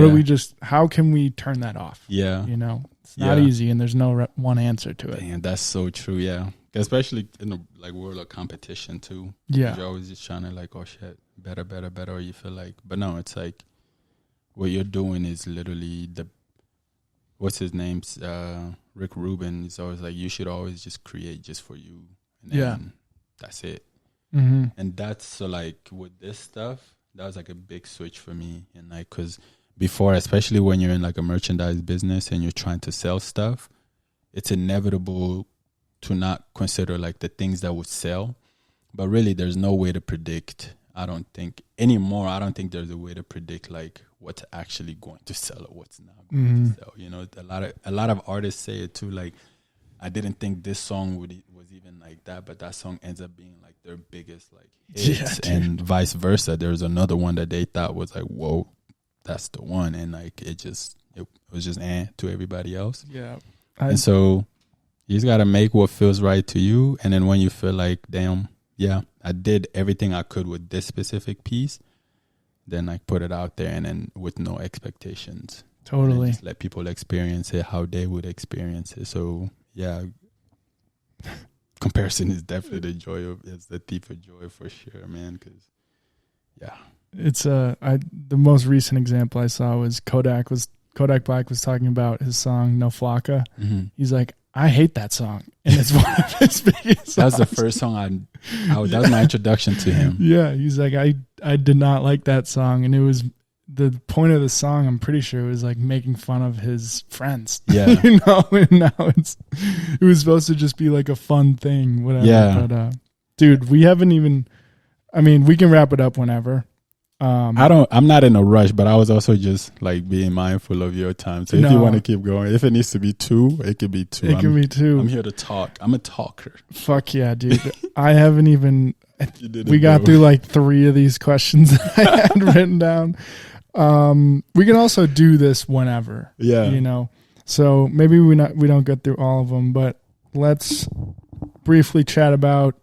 can we turn that off? Yeah. You know, it's not easy, and there's no one answer to it. Man, that's so true. Yeah. Especially in the like world of competition too. Yeah. You're always just trying to like, oh shit, better. Or you feel like, but no, it's like what you're doing is literally what's his name's Rick Rubin is always like, you should always just create just for you. And then that's it. And that's so like with this stuff, that was like a big switch for me. And like, cause before, especially when you're in like a merchandise business and you're trying to sell stuff, it's inevitable to not consider like the things that would sell. But really, there's no way to predict. I don't think anymore. I don't think there's a way to predict like what's actually going to sell or what's not going to sell. You know, a lot of artists say it too. Like, I didn't think this song was even like that, but that song ends up being like their biggest like hits, and vice versa. There's another one that they thought was like, whoa, that's the one, and like it was just to everybody else. Yeah, and so you just gotta make what feels right to you, and then when you feel like, damn, yeah, I did everything I could with this specific piece, then like put it out there, and then with no expectations. Totally, just let people experience it how they would experience it. So yeah, comparison is definitely it's the thief of joy for sure, man. Because it's the most recent example I saw was Kodak Black was talking about his song No Flocka. He's like, I hate that song, and it's one of his biggest songs. That's the first song that was my introduction to him. Yeah, he's like, I did not like that song, and it was the point of the song. I'm pretty sure it was like making fun of his friends. Yeah, you know, and now it was supposed to just be like a fun thing, whatever. Yeah, but dude, we haven't even. I mean, we can wrap it up whenever. I'm not in a rush, but I was also just like being mindful of your time. So if you want to keep going, if it needs to be 2, it could be 2. It can be 2. I'm here to talk. I'm a talker. Fuck yeah, dude. I haven't even, we got through like 3 of these questions that I had written down. We can also do this whenever. Yeah. You know, so maybe we don't get through all of them, but let's briefly chat about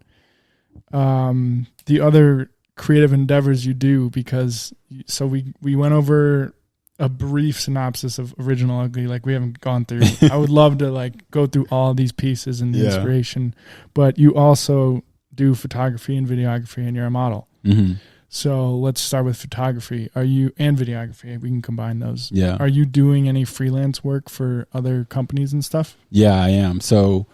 the other creative endeavors you do, because so we went over a brief synopsis of Original Ugly, like we haven't gone through. I would love to like go through all these pieces and the inspiration, but you also do photography and videography, and you're a model. Mm-hmm. So let's start with photography. And videography? We can combine those. Yeah. Are you doing any freelance work for other companies and stuff? Yeah, I am. So,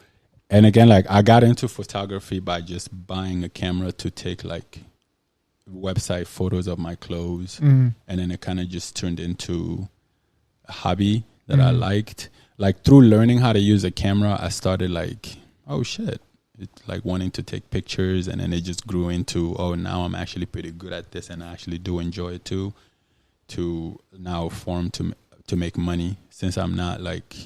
and again, like I got into photography by just buying a camera to take like website photos of my clothes, and then it kind of just turned into a hobby that I liked. Like through learning how to use a camera, I started like, oh shit, it's like wanting to take pictures, and then it just grew into, oh, now I'm actually pretty good at this, and I actually do enjoy it too. To now form to make money, since I'm not like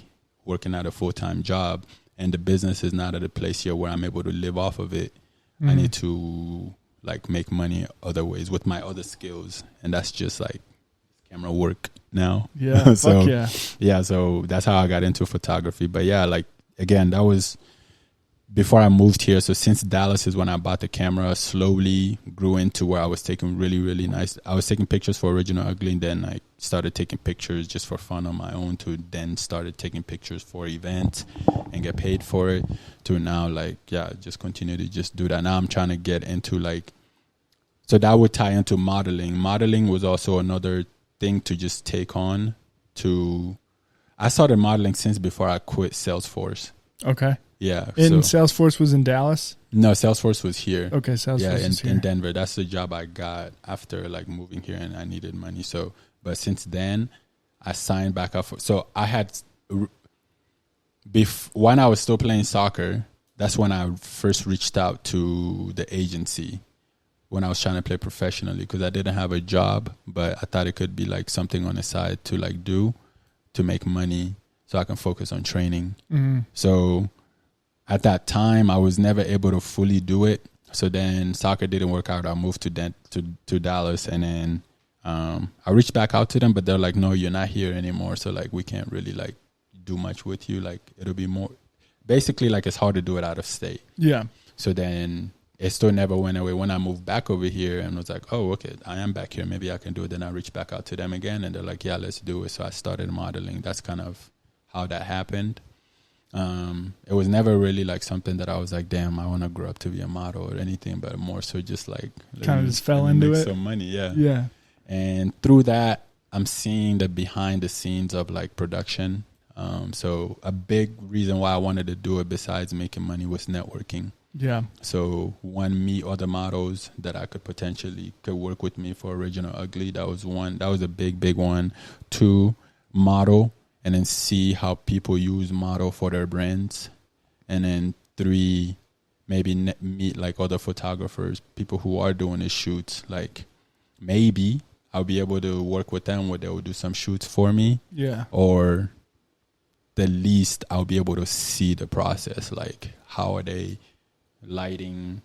working at a full-time job, and the business is not at a place here where I'm able to live off of it. I need to like make money other ways with my other skills, and that's just like camera work now. Yeah. So fuck yeah. So that's how I got into photography. But yeah, like again, that was before I moved here. So since Dallas is when I bought the camera, slowly grew into where I was taking really, really nice. I was taking pictures for Original Ugly, and then I started taking pictures just for fun on my own, to then started taking pictures for events and get paid for it, to now like, yeah, just continue to just do that. Now I'm trying to get into like, so that would tie into modeling. Modeling was also another thing to just take on. I started modeling since before I quit Salesforce. Okay. Yeah. Salesforce was in Dallas? No, Salesforce was here. Okay, Salesforce is here. In Denver. That's the job I got after like moving here, and I needed money. So, but since then, I signed back up. So I had, when I was still playing soccer, that's when I first reached out to the agency, when I was trying to play professionally, because I didn't have a job, but I thought it could be like something on the side to like do to make money so I can focus on training. So at that time, I was never able to fully do it. So then soccer didn't work out. I moved to Dallas, and then I reached back out to them, but they're like, no, you're not here anymore. So like, we can't really like do much with you. Like it'll be more, basically like it's hard to do it out of state. Yeah. So then it still never went away. When I moved back over here and was like, oh, okay, I am back here, maybe I can do it. Then I reached back out to them again, and they're like, yeah, let's do it. So I started modeling. That's kind of how that happened. It was never really like something that I was like, damn, I want to grow up to be a model or anything, but more so just like kind of just fell into it. Some money, yeah. Yeah. And through that, I'm seeing the behind the scenes of like production. So a big reason why I wanted to do it besides making money was networking. Yeah. So one, meet other models that I could potentially could work with me for Original Ugly. That was one. That was a big one. 2, model, and then see how people use model for their brands. And then 3, maybe meet like other photographers, people who are doing the shoots. Like maybe I'll be able to work with them where they will do some shoots for me. Yeah. Or the least I'll be able to see the process. Like how are they lighting,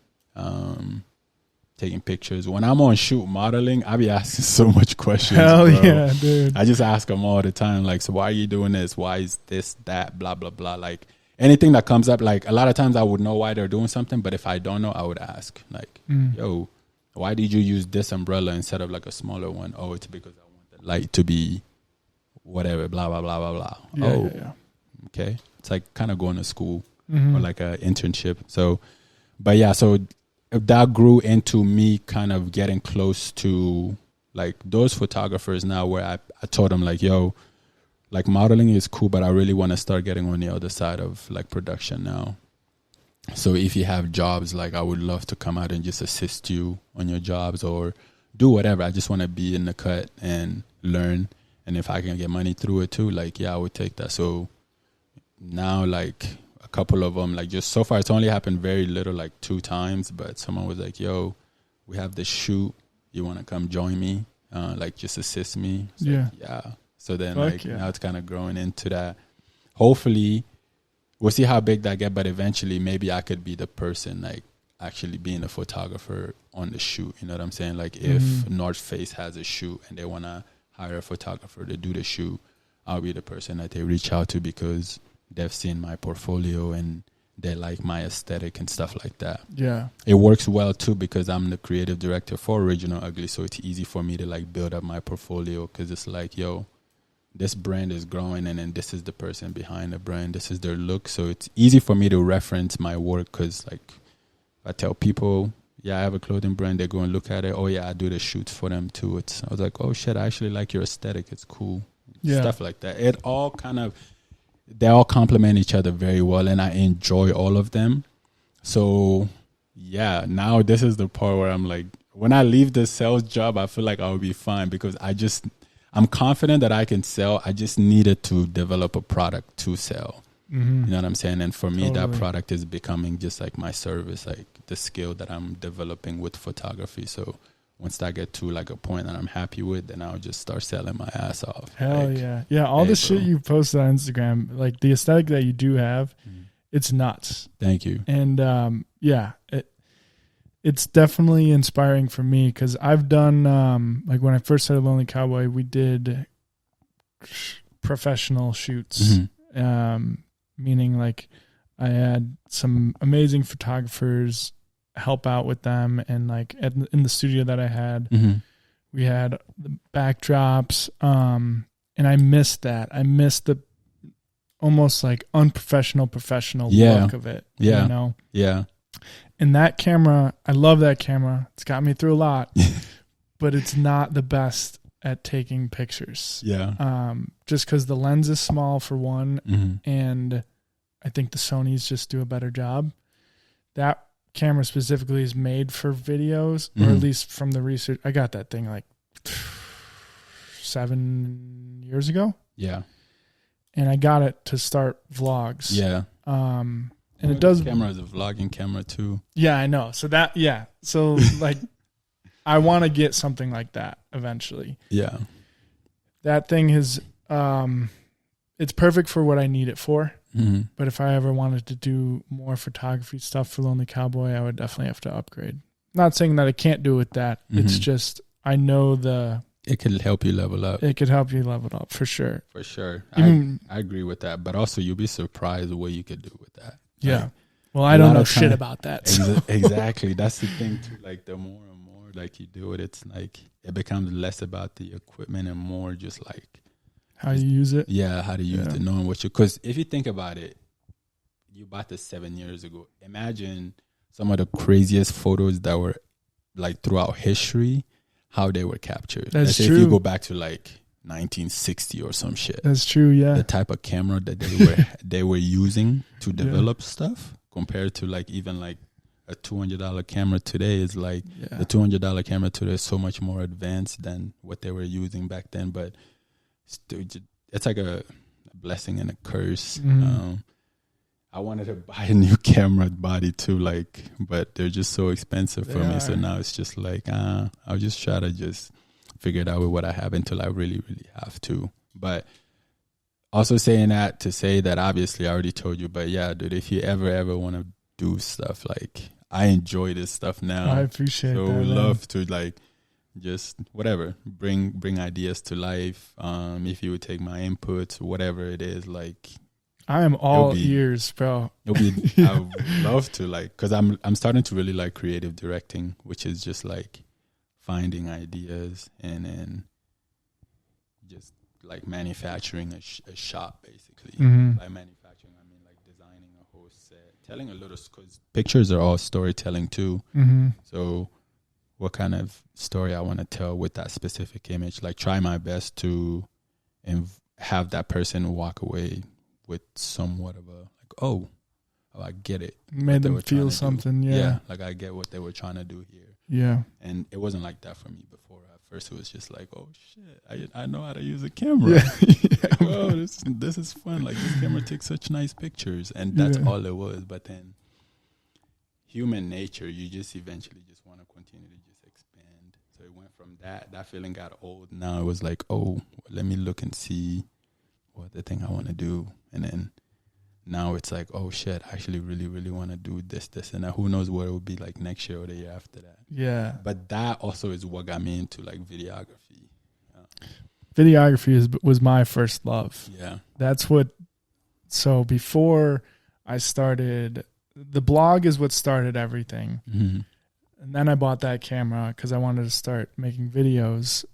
taking pictures. When I'm on shoot modeling, I be asking so much questions. Hell bro. Yeah, dude. I just ask them all the time, like, so why are you doing this? Why is this, that, blah, blah, blah. Like anything that comes up, like a lot of times I would know why they're doing something, but if I don't know, I would ask like, yo, why did you use this umbrella instead of like a smaller one? Oh, it's because I want the light to be whatever, blah, blah, blah, blah, blah. Yeah, yeah. Okay. It's like kind of going to school or like an internship. So, but yeah, so that grew into me kind of getting close to like those photographers now, where I told them like, yo, like modeling is cool, but I really want to start getting on the other side of like production now. So if you have jobs, like I would love to come out and just assist you on your jobs or do whatever. I just want to be in the cut and learn. And if I can get money through it too, like, yeah, I would take that. So now like a couple of them, like just so far, it's only happened very little, like 2 times, but someone was like, yo, we have this shoot you want to come join me, like just assist me? Yeah. So then now it's kind of growing into that. Hopefully we'll see how big that get, but eventually maybe I could be the person like actually being a photographer on the shoot. You know what I'm saying? Like if North Face has a shoot and they want to hire a photographer to do the shoot, I'll be the person that they reach out to because they've seen my portfolio and they like my aesthetic and stuff like that. Yeah. It works well too because I'm the creative director for Original Ugly. So it's easy for me to like build up my portfolio because it's like, yo, this brand is growing and then this is the person behind the brand. This is their look. So it's easy for me to reference my work because like I tell people, yeah, I have a clothing brand. They go and look at it. Oh yeah, I do the shoots for them too. I was like, oh shit, I actually like your aesthetic. It's cool. Yeah. Stuff like that. It all they all complement each other very well and I enjoy all of them. So yeah, now this is the part where I'm like, when I leave the sales job, I feel like I'll be fine because I'm confident that I can sell. I just needed to develop a product to sell. Mm-hmm. You know what I'm saying? And for me, that product is becoming just like my service, like the skill that I'm developing with photography. So once I get to like a point that I'm happy with, then I'll just start selling my ass off. Hell like, yeah. Yeah. All the shit you posted on Instagram, like the aesthetic that you do have, it's nuts. Thank you. And yeah, it's definitely inspiring for me because I've done, like when I first started Lonely Cowboy, we did professional shoots, meaning like I had some amazing photographers help out with them, and like in the studio that I had, we had the backdrops, and I missed that. I missed the almost like unprofessional professional look of it. Yeah. You know? Yeah. And that camera, I love that camera. It's got me through a lot, but it's not the best at taking pictures. Yeah. Just because the lens is small for one, and I think the Sonys just do a better job. That camera specifically is made for videos, or at least from the research. I got that thing like 7 years ago. Yeah. And I got it to start vlogs. Yeah. And it does. The camera is a vlogging camera too. Yeah, I know. So So like, I want to get something like that eventually. Yeah. That thing is, it's perfect for what I need it for. But if I ever wanted to do more photography stuff for Lonely Cowboy, I would definitely have to upgrade. Not saying that I can't do it with that. It's just, I know it could help you level up. It could help you level up for sure. For sure. I agree with that. But also you'll be surprised what you could do with that. Yeah. Like, well, I don't know shit about that. So. Exactly. That's the thing too. Like the more and more like you do it, it's like it becomes less about the equipment and more just like how you use it. Yeah, how to use it, knowing what because if you think about it, you bought this 7 years ago. Imagine some of the craziest photos that were like throughout history, how they were captured. That's true. If you go back to like 1960 or some shit. That's true, yeah. The type of camera that they were using to develop stuff compared to like even like a $200 camera today is like the $200 camera today is so much more advanced than what they were using back then. But it's like a blessing and a curse. I wanted to buy a new camera body too, like, but they're just so expensive for me. So now it's just like, I'll just try to just figure it out with what I have until I really, really have to. But also saying that to say that obviously I already told you, but yeah, dude, if you ever want to do stuff, like I enjoy this stuff now. I appreciate that. So we love to like just whatever, bring ideas to life. If you would take my inputs, whatever it is, like I am all ears, bro. I would love to, like, because I'm starting to really like creative directing, which is just like finding ideas and then just like manufacturing a shop, basically. By manufacturing, I mean like designing a whole set, telling a little, because pictures are all storytelling too. So what kind of story I want to tell with that specific image, like try my best to have that person walk away with somewhat of a like, oh, I get it. Made them feel something, yeah. Like I get what they were trying to do here. Yeah. And it wasn't like that for me before. At first it was just like, oh shit, I know how to use a camera. Like, oh, this is fun. Like this camera takes such nice pictures. And that's all it was. But then human nature, you just eventually just want to continue to just expand. So it went from that feeling got old. Now it was like, oh, let me look and see what the thing I want to do. And then now it's like, oh shit, I actually really, really want to do this, and that. Who knows what it will be like next year or the year after that. Yeah. But that also is what got me into like videography. Videography was my first love. Yeah. That's what, so before I started, the blog is what started everything. Mm-hmm. And then I bought that camera because I wanted to start making videos.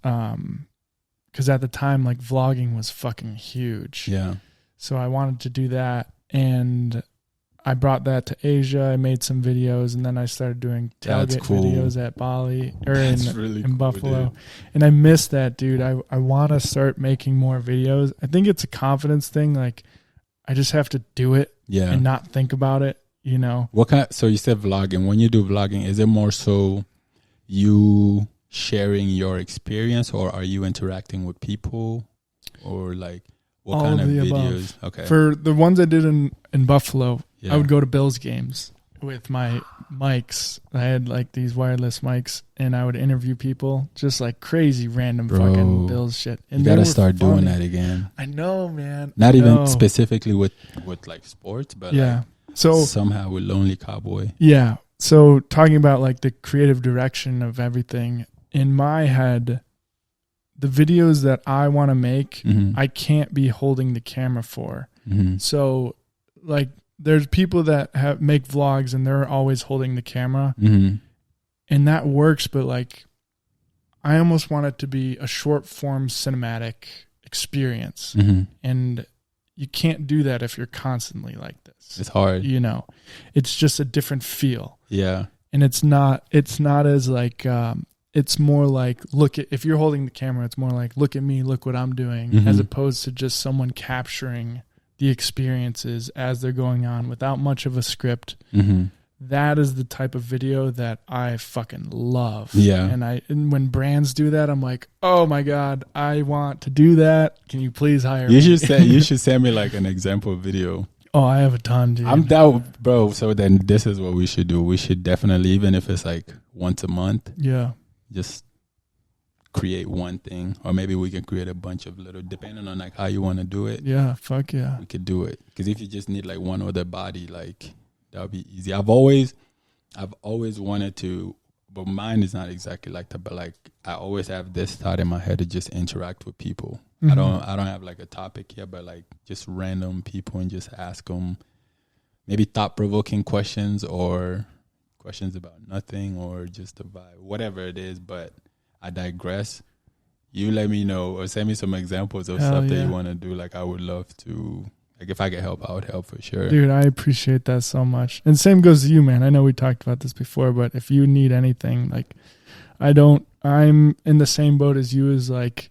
Because at the time, like vlogging was fucking huge. Yeah. So I wanted to do that. And I brought that to Asia. I made some videos, and then I started doing tailgate videos at Bali or in Buffalo. Dude. And I miss that, dude. I want to start making more videos. I think it's a confidence thing. Like, I just have to do it and not think about it, you know? So you said vlogging. When you do vlogging, is it more so you sharing your experience, or are you interacting with people, or like what all kind of videos? Above. Okay. For the ones I did in Buffalo, I would go to Bills games with my mics. I had like these wireless mics, and I would interview people, just like crazy random fucking Bills shit. And you gotta start doing that again. I know, man. Not even specifically with like sports, but like so somehow with Lonely Cowboy. Yeah. So talking about like the creative direction of everything, in my head, the videos that I want to make, I can't be holding the camera for. So like there's people that make vlogs and they're always holding the camera, and that works. But like, I almost want it to be a short form cinematic experience, and you can't do that if you're constantly like this. It's hard, you know. It's just a different feel. Yeah, and it's not as like. It's more like, if you're holding the camera, it's more like, look at me, look what I'm doing, as opposed to just someone capturing the experiences as they're going on without much of a script. That is the type of video that I fucking love. Yeah. And when brands do that, I'm like, oh my God, I want to do that. Can you please hire me? You should send me like an example video. Oh, I have a ton, dude. I'm down, bro. So then this is what we should do. We should definitely, even if it's like once a month. Yeah. Just create one thing, or maybe we can create a bunch of little, depending on like how you want to do it. Yeah, fuck yeah. We could do it. Because if you just need like one other body, like that would be easy. I've always wanted to, but mine is not exactly like that. But like I always have this thought in my head to just interact with people. I don't have like a topic here, but like just random people and just ask them maybe thought-provoking questions or questions about nothing, or just the vibe, whatever it is. But I digress. You let me know or send me some examples of stuff that you want to do. Like I would love to, like if I could help, I would help for sure. Dude, I appreciate that so much. And same goes to you, man. I know we talked about this before, but if you need anything, like I'm in the same boat as you, as like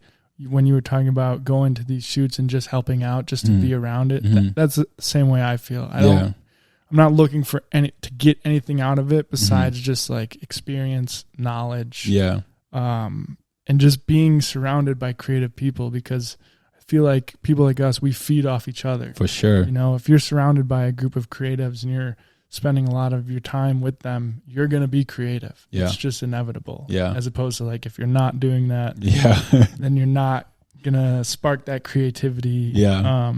when you were talking about going to these shoots and just helping out, just to be around it. That's the same way I feel. I'm not looking for to get anything out of it besides just like experience, knowledge. Yeah. And just being surrounded by creative people, because I feel like people like us, we feed off each other. For sure. You know, if you're surrounded by a group of creatives and you're spending a lot of your time with them, you're going to be creative. Yeah. It's just inevitable. Yeah. As opposed to like, if you're not doing that, then you're not going to spark that creativity. Yeah.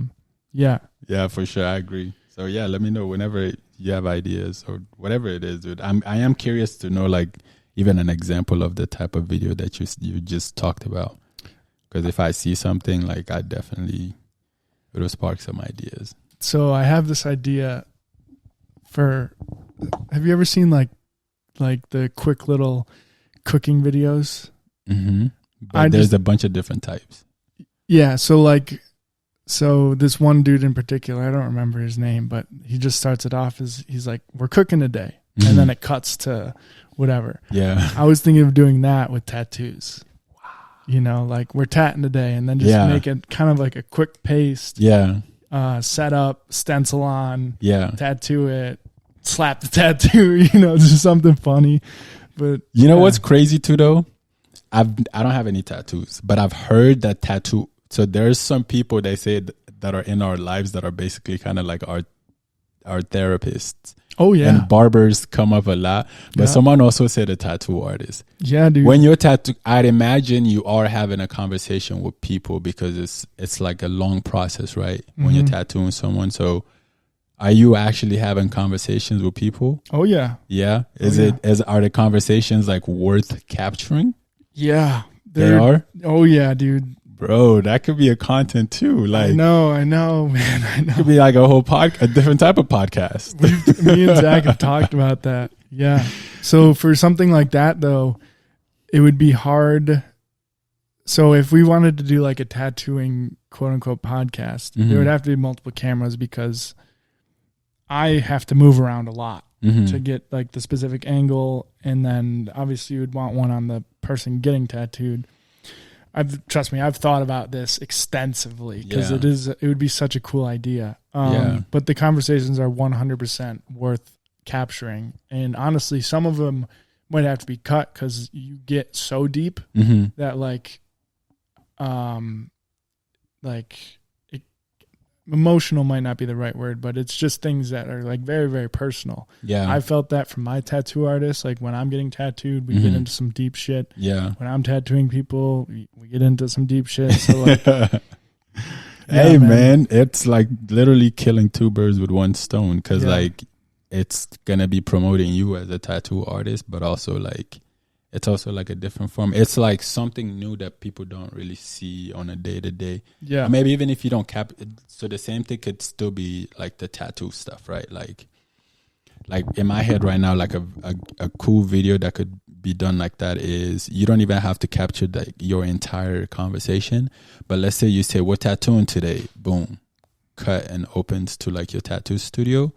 Yeah, for sure. I agree. So yeah, let me know whenever you have ideas or whatever it is, dude. I am curious to know like even an example of the type of video that you just talked about. Because if I see something, like it'll spark some ideas. So I have this idea have you ever seen like the quick little cooking videos? But there's a bunch of different types. Yeah. So this one dude in particular, I don't remember his name, but he just starts it off as he's like, we're cooking today. And then it cuts to whatever. Yeah. I was thinking of doing that with tattoos. Wow. You know, like we're tatting today, and then just make it kind of like a quick paste. Yeah. Set up, stencil on. Yeah. Tattoo it, slap the tattoo, you know, just something funny. But you know what's crazy too though? I don't have any tattoos, but I've heard that tattoo. So there's some people they say that are in our lives that are basically kind of like our are therapists. Oh yeah. And barbers come up a lot. But someone also said a tattoo artist. Yeah, dude. When you're I'd imagine you are having a conversation with people because it's like a long process, right? When you're tattooing someone. So are you actually having conversations with people? Oh yeah. Yeah. Are the conversations like worth capturing? Yeah. They are? Oh yeah, dude. Bro, that could be a content too. Like, I know, man. I know. It could be like a different type of podcast. Me and Zach have talked about that. Yeah. So for something like that, though, it would be hard. So if we wanted to do like a tattooing quote unquote podcast, there would have to be multiple cameras because I have to move around a lot to get like the specific angle. And then obviously you would want one on the person getting tattooed. Trust me, I've thought about this extensively because it would be such a cool idea. But the conversations are 100% worth capturing. And honestly, some of them might have to be cut because you get so deep that emotional might not be the right word, but it's just things that are like very, very personal. Yeah. I felt that from my tattoo artist. Like when I'm getting tattooed, we get into some deep shit. Yeah. When I'm tattooing people, we get into some deep shit. So like, hey man, it's like literally killing two birds with one stone. Cause like it's going to be promoting you as a tattoo artist, but also like, it's also like a different form. It's like something new that people don't really see on a day to day. Yeah. Or maybe even if you don't so the same thing could still be like the tattoo stuff, right? Like in my head right now, like a cool video that could be done like that is you don't even have to capture like your entire conversation. But let's say you say, we're tattooing today. Boom. Cut and opens to like your tattoo studio.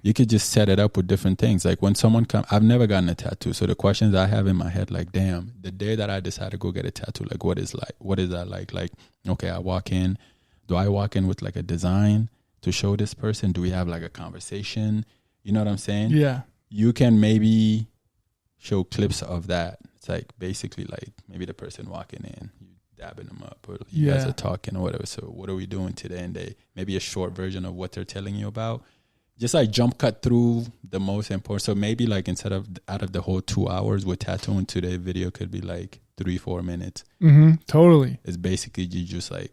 You could just set it up with different things. Like when someone comes, I've never gotten a tattoo. So the questions I have in my head, like, damn, the day that I decide to go get a tattoo, like what is that like? Like, okay, I walk in. Do I walk in with like a design to show this person? Do we have like a conversation? You know what I'm saying? Yeah. You can maybe show clips of that. It's like basically like maybe the person walking in, dabbing them up, or you guys are talking or whatever. So what are we doing today? And maybe a short version of what they're telling you about. Just like jump cut through the most important. So maybe like instead of out of the whole 2 hours with tattooing today, video could be like 3-4 minutes. Totally. It's basically you just like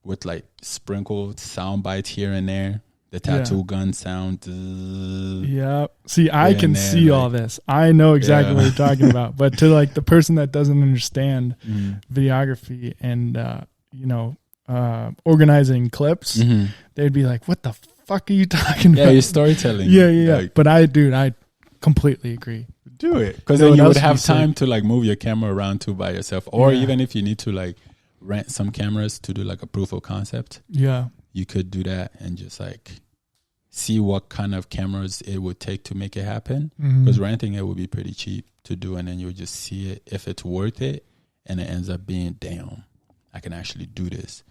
with like sprinkled sound bites here and there. The tattoo gun sound. Yeah. See, I can see all this. I know exactly what you're talking about. But to like the person that doesn't understand videography and, organizing clips, they'd be like, what the fuck are you talking about? Yeah, your storytelling. Yeah. Like, but I completely agree. Do it. Because then you would have time to like move your camera around too by yourself. Or even if you need to like rent some cameras to do like a proof of concept. Yeah. You could do that and just like see what kind of cameras it would take to make it happen. Because renting it would be pretty cheap to do, and then you would just see it if it's worth it, and it ends up being, damn, I can actually do this.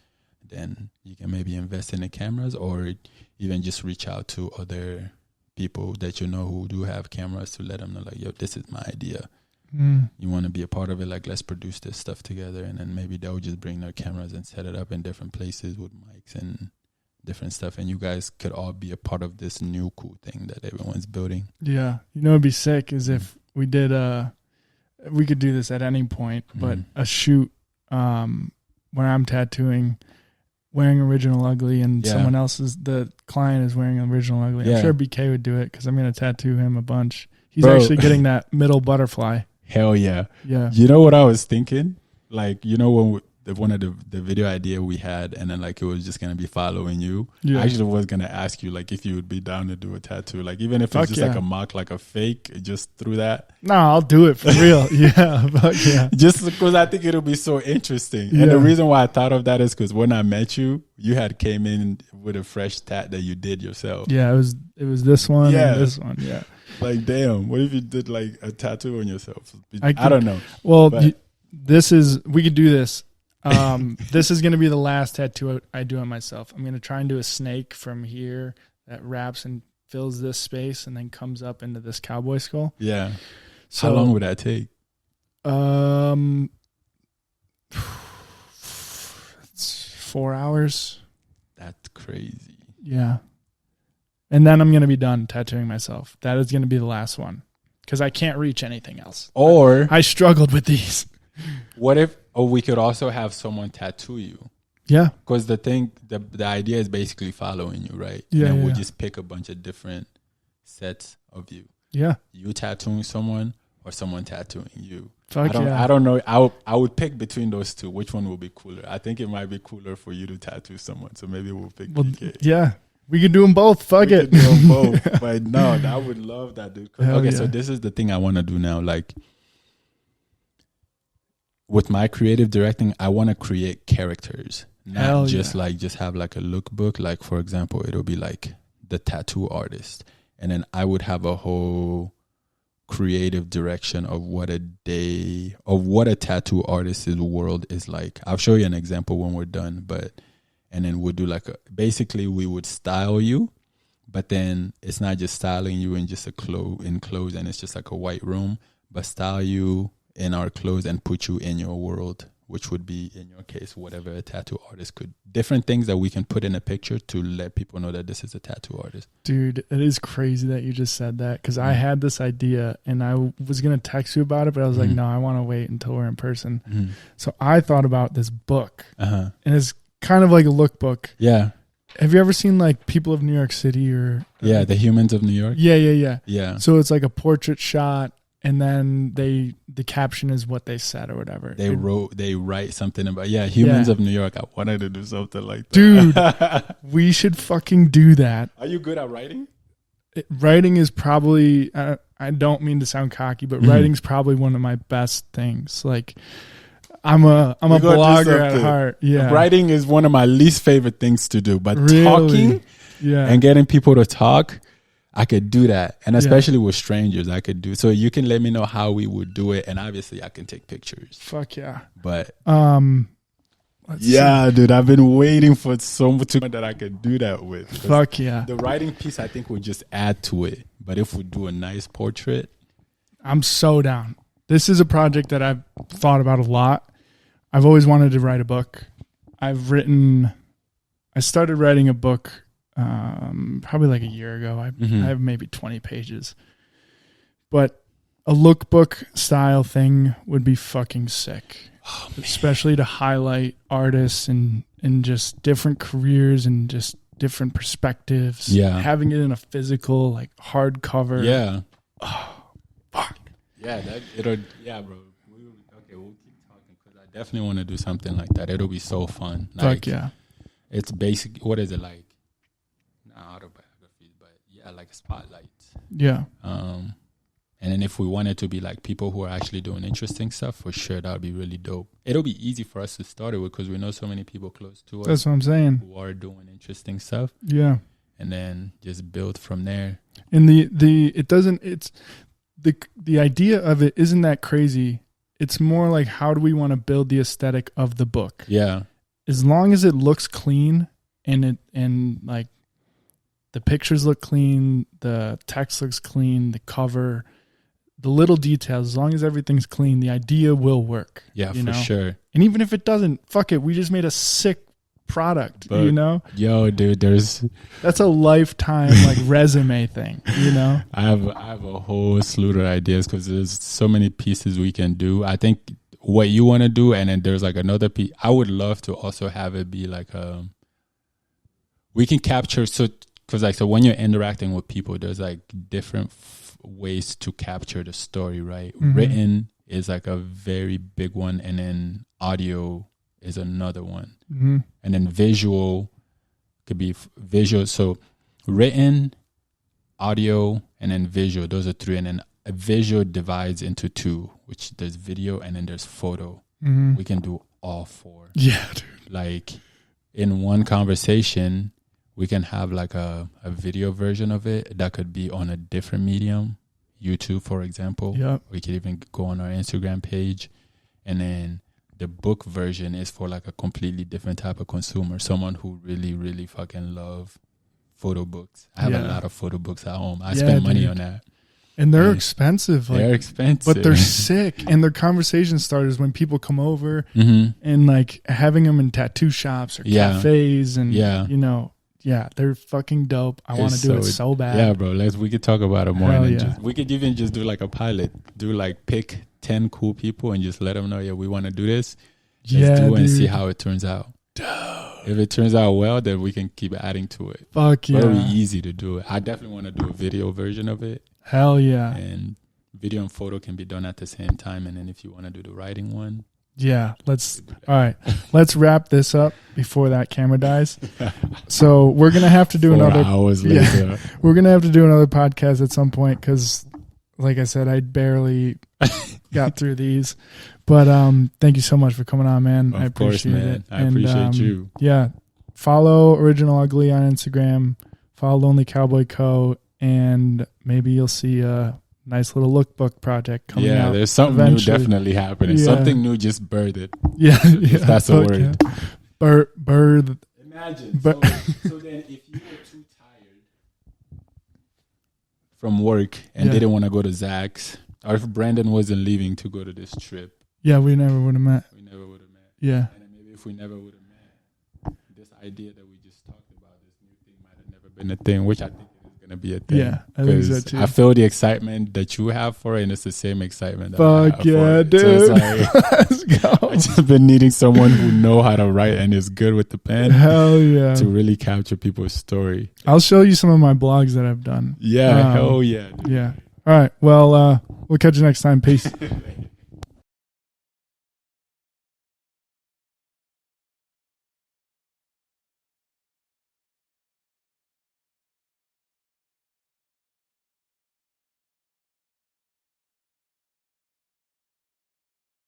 Then you can maybe invest in the cameras, or even just reach out to other people that you know who do have cameras to let them know like, yo, this is my idea. You want to be a part of it, like let's produce this stuff together. And then maybe they'll just bring their cameras and set it up in different places with mics and different stuff, and you guys could all be a part of this new cool thing that everyone's building. Yeah. It'd be sick is if we did we could do this at any point, but a shoot where I'm tattooing, wearing Original Ugly, and someone else's, the client is wearing Original Ugly. I'm sure BK would do it because I'm going to tattoo him a bunch. He's actually getting that middle butterfly. Hell yeah. Yeah. You know what I was thinking? Like, when one of the video idea we had, and then like it was just gonna be following you. I actually was gonna ask you like if you would be down to do a tattoo, like even if it's just like a mock, like a fake, just through that. No, I'll do it for real. Just because I think it'll be so interesting. And the reason why I thought of that is because when I met you, you had came in with a fresh tat that you did yourself. Yeah, it was this one and this one. Yeah. Like, damn, what if you did like a tattoo on yourself? I don't know. Well, we could do this. This is going to be the last tattoo I do on myself. I'm going to try and do a snake from here that wraps and fills this space and then comes up into this cowboy skull. Yeah. So, how long would that take? It's 4 hours. That's crazy. Yeah. And then I'm going to be done tattooing myself. That is going to be the last one because I can't reach anything else. Or I struggled with these. what if, or we could also have someone tattoo you. Yeah. Because the idea is basically following you, right? Yeah. And we'll yeah. just pick a bunch of different sets of you. Yeah. You tattooing someone or someone tattooing you. Fuck I don't know. I would pick between those two. Which one will be cooler? I think it might be cooler for you to tattoo someone. So maybe we'll pick PK. Yeah. We could do them both. Fuck We it. could do them both. But no, I would love that, dude. Okay, yeah. so this is the thing I want to do now. Like, with my creative directing, I want to create characters. Not just have like a lookbook. Like, for example, it'll be like the tattoo artist. And then I would have a whole creative direction of what a tattoo artist's world is like. I'll show you an example when we're done, and then we'll do basically we would style you, but then it's not just styling you in just in clothes and it's just like a white room, but style you in our clothes and put you in your world, which would be, in your case, whatever a tattoo artist could. Different things that we can put in a picture to let people know that this is a tattoo artist. Dude, it is crazy that you just said that because I had this idea and I was going to text you about it, but I was like, no, I want to wait until we're in person. So I thought about this book and it's kind of like a lookbook. Yeah. Have you ever seen like People of New York City or The Humans of New York? Yeah. So it's like a portrait shot and then the caption is what they said or whatever. They write something about Humans of New York. I wanted to do something like that. Dude, we should fucking do that. Are you good at writing? Writing is probably I don't mean to sound cocky, but writing's probably one of my best things. Like I'm a blogger at heart. Yeah. Writing is one of my least favorite things to do, but really? Talking and getting people to talk, I could do that. And especially with strangers, I could do. So you can let me know how we would do it. And obviously I can take pictures. Fuck yeah. But see. dude, I've been waiting for someone that I could do that with. Fuck yeah. The writing piece, I think, would just add to it. But if we do a nice portrait, I'm so down. This is a project that I've thought about a lot. I've always wanted to write a book. I started writing a book probably like a year ago. I have maybe 20 pages. But a lookbook style thing would be fucking sick. Oh, especially to highlight artists and just different careers and just different perspectives. Yeah. Having it in a physical, like hardcover. Yeah. Oh, fuck. Yeah, bro. We'll keep talking because I definitely want to do something like that. It'll be so fun. Like, fuck yeah. It's basic. What is it like? Not autobiographies, but like spotlights. Yeah. And then if we wanted to be like people who are actually doing interesting stuff, for sure, that would be really dope. It'll be easy for us to start it with because we know so many people close to us. That's what I'm saying. Who are doing interesting stuff. Yeah. And then just build from there. And the idea of it isn't that crazy. It's more like, how do we want to build the aesthetic of the book? Yeah. As long as it looks clean and like the pictures look clean, the text looks clean, the cover, the little details, as long as everything's clean, the idea will work. Yeah, for sure. And even if it doesn't, fuck it. We just made a sick product, but, Yo, dude, that's a lifetime like resume thing, I have a whole slew of ideas because there's so many pieces we can do. I think what you want to do, and then there's like another piece. I would love to also have it be like we can capture because when you're interacting with people, there's like different ways to capture the story, right? Written is like a very big one, and then audio is another one, and then visual could be visual. So written, audio, and then visual. Those are three, and then a visual divides into two, which there's video and then there's photo. We can do all four. Yeah, dude. Like in one conversation, we can have like a video version of it that could be on a different medium, YouTube, for example. Yep. We could even go on our Instagram page. And then the book version is for like a completely different type of consumer, someone who really, really fucking love photo books. I have a lot of photo books at home. I spend money on that. And they're expensive. They're expensive. But they're sick. And they're conversation starters when people come over and like having them in tattoo shops or cafes and, Yeah, they're fucking dope. I want to do it so bad. Yeah, bro. We could talk about it more. Hell And yeah. we could even just do like a pilot. Do like pick 10 cool people and just let them know, yeah, we want to do this. Let's do it and see how it turns out. If it turns out well, then we can keep adding to it. Fuck yeah. Very easy to do it. I definitely want to do a video version of it. Hell yeah. And video and photo can be done at the same time. And then if you want to do the writing one. Yeah. All right. Let's wrap this up before that camera dies. So we're going to have to do 4 another. hours later. Yeah, we're going to have to do another podcast at some point because, like I said, I barely got through these. But thank you so much for coming on, man. I appreciate it. I appreciate you. Yeah. Follow Original Ugly on Instagram. Follow Lonely Cowboy Co. And maybe you'll see a nice little lookbook project coming out. Yeah, there's something eventually. new definitely happening. Yeah. Something new just birthed it. Yeah. If that's a word. Yeah. Bird. Imagine. So then if you were too tired from work and didn't want to go to Zach's, or if Brandon wasn't leaving to go to this trip. Yeah, we never would have met. Yeah. And then maybe if we never would have met, this idea that we just talked about, this new thing might have never been a thing, which I think is going to be a thing. Yeah, I think so too. I feel the excitement that you have for it, and it's the same excitement that I have Fuck yeah, for it. dude. So it's like, let's go. I've just been needing someone who know how to write and is good with the pen. Hell yeah. To really capture people's story. I'll show you some of my blogs that I've done. Yeah, hell yeah. Dude. Yeah. All right. Well, we'll catch you next time. Peace.